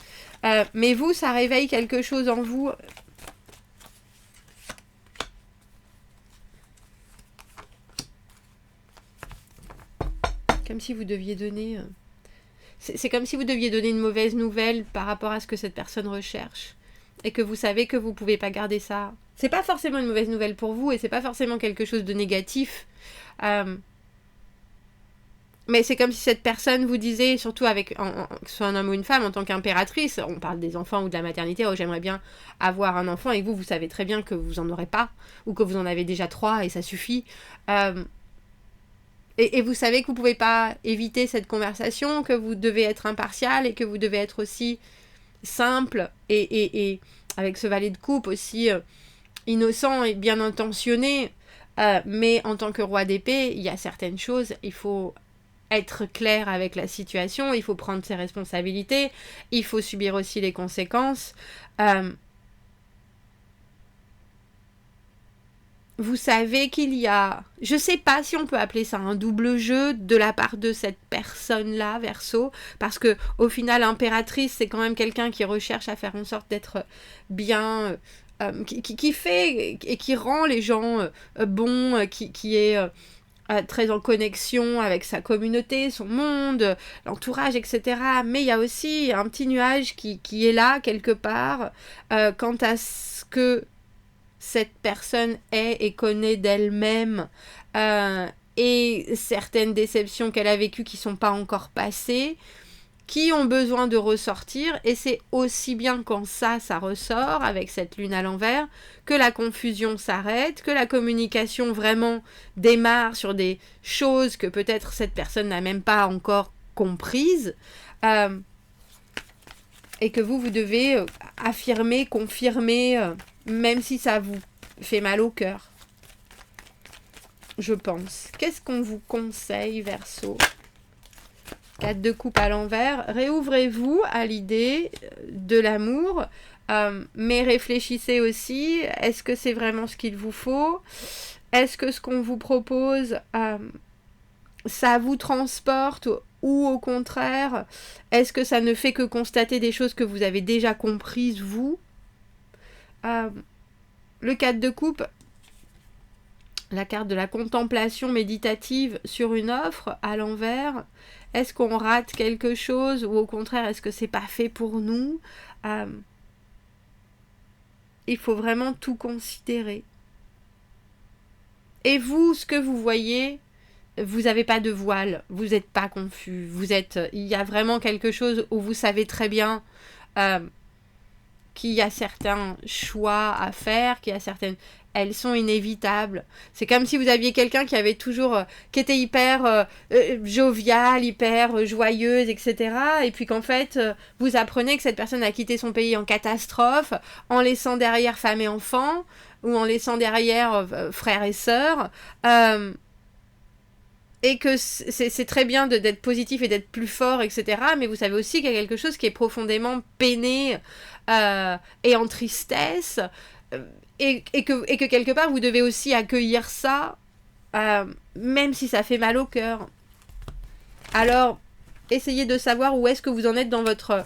Mais vous, ça réveille quelque chose en vous. Comme si vous deviez donner... C'est comme si vous deviez donner une mauvaise nouvelle par rapport à ce que cette personne recherche. Et que vous savez que vous ne pouvez pas garder ça C'est pas forcément une mauvaise nouvelle pour vous et c'est pas forcément quelque chose de négatif. Mais c'est comme si cette personne vous disait, surtout avec que ce soit un homme ou une femme, en tant qu'impératrice, on parle des enfants ou de la maternité, oh, j'aimerais bien avoir un enfant, et vous savez très bien que vous en aurez pas, ou que vous en avez déjà 3 et ça suffit. Et vous savez que vous pouvez pas éviter cette conversation, que vous devez être impartial et que vous devez être aussi simple et avec ce valet de coupe aussi innocent et bien intentionné. Mais en tant que roi d'épée, il y a certaines choses, il faut être clair avec la situation, il faut prendre ses responsabilités, il faut subir aussi les conséquences. Vous savez qu'il y a, je sais pas si on peut appeler ça un double jeu de la part de cette personne-là, Verseau, parce que au final, impératrice, c'est quand même quelqu'un qui recherche à faire en sorte d'être bien, qui fait et qui rend les gens bons, qui est très en connexion avec sa communauté, son monde, l'entourage, etc. Mais il y a aussi un petit nuage qui est là, quelque part, quant à ce que cette personne est et connaît d'elle-même, et certaines déceptions qu'elle a vécues qui ne sont pas encore passées, qui ont besoin de ressortir, et c'est aussi bien quand ça ressort, avec cette lune à l'envers, que la confusion s'arrête, que la communication vraiment démarre sur des choses que peut-être cette personne n'a même pas encore comprises, et que vous devez affirmer, confirmer, même si ça vous fait mal au cœur. Je pense. Qu'est-ce qu'on vous conseille, Verseau ? 4 de coupe à l'envers. Réouvrez-vous à l'idée de l'amour, mais réfléchissez aussi, est-ce que c'est vraiment ce qu'il vous faut ? Est-ce que ce qu'on vous propose, ça vous transporte ou au contraire, est-ce que ça ne fait que constater des choses que vous avez déjà comprises, vous ? Le 4 de coupe, la carte de la contemplation méditative sur une offre à l'envers. Est-ce qu'on rate quelque chose ou au contraire, est-ce que c'est pas fait pour nous ? Il faut vraiment tout considérer. Et vous, ce que vous voyez, vous n'avez pas de voile, vous n'êtes pas confus, il y a vraiment quelque chose où vous savez très bien qu'il y a certains choix à faire, elles sont inévitables. C'est comme si vous aviez quelqu'un qui avait toujours, qui était hyper joviale, hyper joyeuse, etc. Et puis qu'en fait, vous apprenez que cette personne a quitté son pays en catastrophe, en laissant derrière femme et enfants, ou en laissant derrière frères et sœurs. Et que c'est très bien d'être positif et d'être plus fort, etc. Mais vous savez aussi qu'il y a quelque chose qui est profondément peiné et en tristesse. Et que quelque part, vous devez aussi accueillir ça, même si ça fait mal au cœur. Alors, essayez de savoir où est-ce que vous en êtes dans votre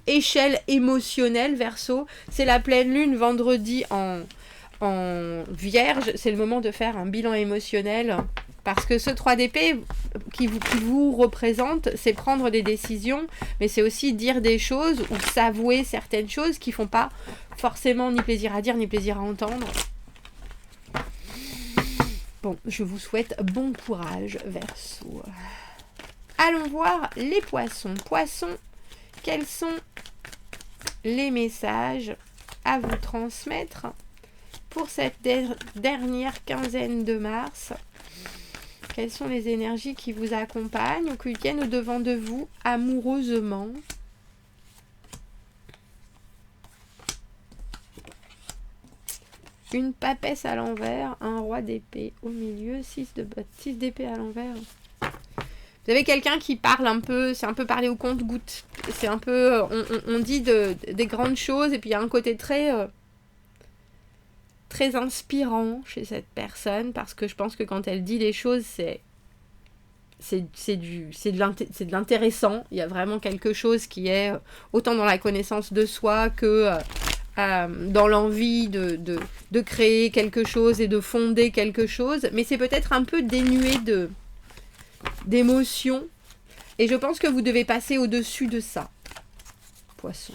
échelle émotionnelle, Verseau. C'est la pleine lune vendredi en Vierge. C'est le moment de faire un bilan émotionnel. Parce que ce 3 d'épée qui vous représente, c'est prendre des décisions, mais c'est aussi dire des choses ou s'avouer certaines choses qui font pas forcément ni plaisir à dire, ni plaisir à entendre. Bon, je vous souhaite bon courage, Verseau. Allons voir les poissons. Poissons, quels sont les messages à vous transmettre pour cette dernière quinzaine de mars ? Quelles sont les énergies qui vous accompagnent ou qui viennent au-devant de vous amoureusement ? Une papesse à l'envers, un roi d'épée au milieu, 6 d'épée à l'envers. Vous avez quelqu'un qui parle un peu, c'est un peu parler au compte-gouttes. C'est un peu, on dit des grandes choses et puis il y a un côté très inspirant chez cette personne, parce que je pense que quand elle dit les choses, c'est de l'intéressant. Il y a vraiment quelque chose qui est autant dans la connaissance de soi que dans l'envie de créer quelque chose et de fonder quelque chose, mais c'est peut-être un peu dénué d'émotion, et je pense que vous devez passer au-dessus de ça, Poisson.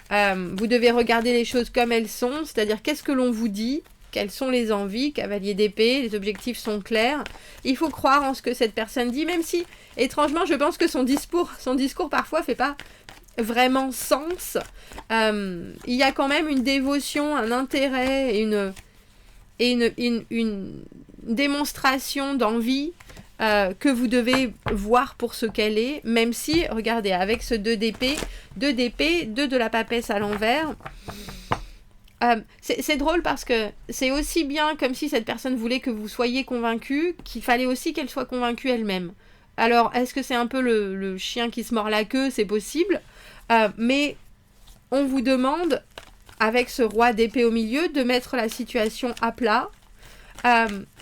Vous devez regarder les choses comme elles sont, c'est-à-dire qu'est-ce que l'on vous dit, quelles sont les envies, cavalier d'épée, les objectifs sont clairs. Il faut croire en ce que cette personne dit, même si, étrangement, je pense que son discours parfois fait pas vraiment sens. Il y a quand même une dévotion, un intérêt et une démonstration d'envie que vous devez voir pour ce qu'elle est, même si, regardez, avec ce 2 d'épée, 2 de la papesse à l'envers, c'est drôle parce que c'est aussi bien comme si cette personne voulait que vous soyez convaincu, qu'il fallait aussi qu'elle soit convaincue elle-même. Alors, est-ce que c'est un peu le chien qui se mord la queue? C'est possible. Mais on vous demande, avec ce roi d'épée au milieu, de mettre la situation à plat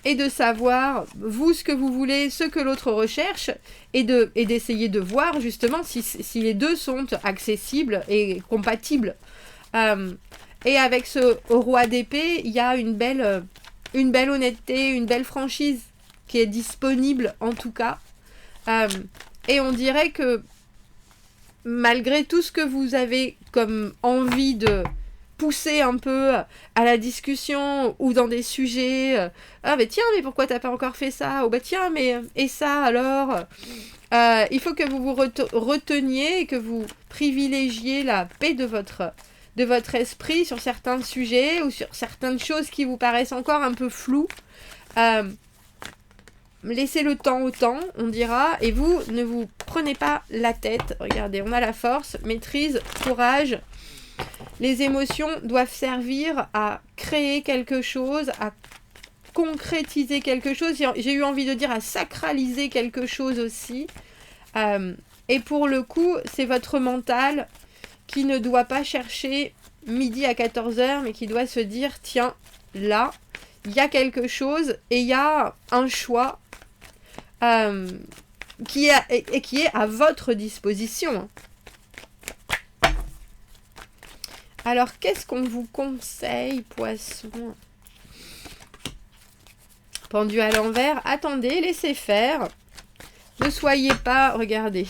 et de savoir, vous, ce que vous voulez, ce que l'autre recherche, et d'essayer de voir, justement, si les deux sont accessibles et compatibles. Et avec ce roi d'épée, il y a une belle honnêteté, une belle franchise qui est disponible, en tout cas. Et on dirait que malgré tout ce que vous avez comme envie de pousser un peu à la discussion ou dans des sujets, ah ben tiens, mais pourquoi t'as pas encore fait ça? Ou bah tiens, mais et ça alors? Il faut que vous vous reteniez et que vous privilégiez la paix de votre esprit sur certains sujets ou sur certaines choses qui vous paraissent encore un peu floues. Laissez le temps au temps, on dira, et vous, ne vous prenez pas la tête. Regardez, on a la force, maîtrise, courage. Les émotions doivent servir à créer quelque chose, à concrétiser quelque chose. J'ai eu envie de dire à sacraliser quelque chose aussi. Et pour le coup, c'est votre mental qui ne doit pas chercher midi à 14h, mais qui doit se dire, tiens, là, il y a quelque chose et il y a un choix qui est à votre disposition. Alors, qu'est-ce qu'on vous conseille, poisson? Pendu à l'envers, attendez, laissez faire. Ne soyez pas... Regardez.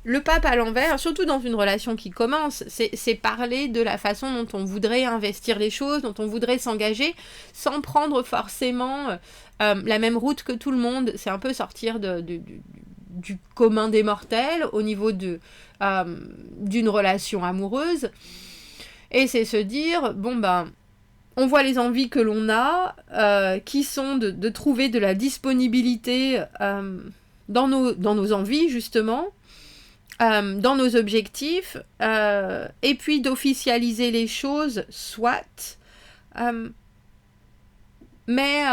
Le pape à l'envers, surtout dans une relation qui commence, c'est parler de la façon dont on voudrait investir les choses, dont on voudrait s'engager, sans prendre forcément la même route que tout le monde. C'est un peu sortir du commun des mortels au niveau d'une relation amoureuse. Et c'est se dire, bon ben, on voit les envies que l'on a, qui sont de trouver de la disponibilité dans nos envies, justement, dans nos objectifs, et puis d'officialiser les choses, soit. Mais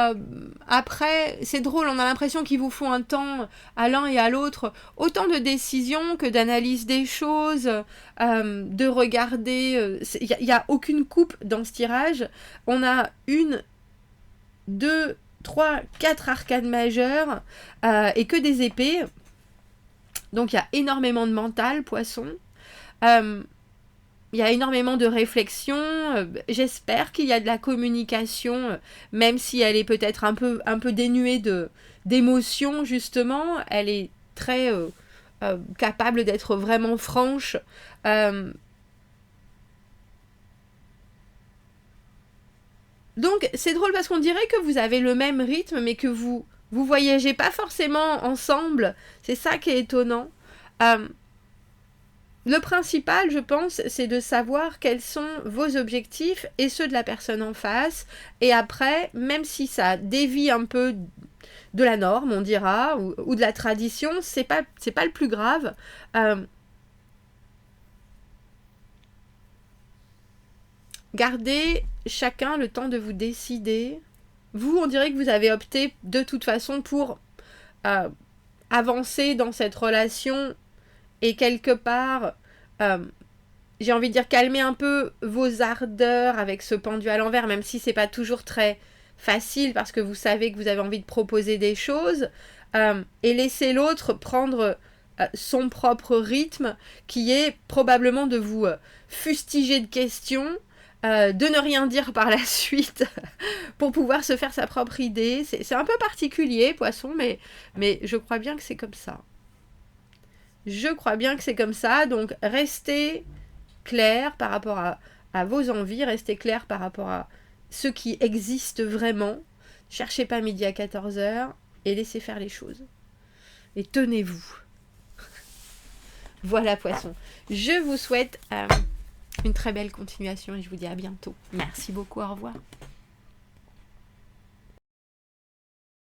après, c'est drôle, on a l'impression qu'il vous faut un temps à l'un et à l'autre, autant de décisions que d'analyse des choses, de regarder... Il n'y a aucune coupe dans ce tirage. On a 1, 2, 3, 4 arcanes majeures et que des épées. Donc il y a énormément de mental, poisson. Il y a énormément de réflexion. J'espère qu'il y a de la communication, même si elle est peut-être un peu dénuée d'émotion, justement. Elle est très capable d'être vraiment franche. Donc c'est drôle parce qu'on dirait que vous avez le même rythme, mais que vous voyagez pas forcément ensemble. C'est ça qui est étonnant. Le principal, je pense, c'est de savoir quels sont vos objectifs et ceux de la personne en face. Et après, même si ça dévie un peu de la norme, on dira, ou de la tradition, c'est pas le plus grave. Gardez chacun le temps de vous décider. Vous, on dirait que vous avez opté de toute façon pour avancer dans cette relation et quelque part, j'ai envie de dire, calmer un peu vos ardeurs avec ce pendu à l'envers, même si c'est pas toujours très facile parce que vous savez que vous avez envie de proposer des choses, et laisser l'autre prendre son propre rythme, qui est probablement de vous fustiger de questions, de ne rien dire par la suite pour pouvoir se faire sa propre idée. C'est un peu particulier, poisson, mais je crois bien que c'est comme ça. Je crois bien que c'est comme ça, donc restez clair par rapport à vos envies, restez clair par rapport à ce qui existe vraiment. Cherchez pas midi à 14h et laissez faire les choses. Et tenez-vous. Voilà, poisson. Je vous souhaite une très belle continuation et je vous dis à bientôt. Merci beaucoup, au revoir.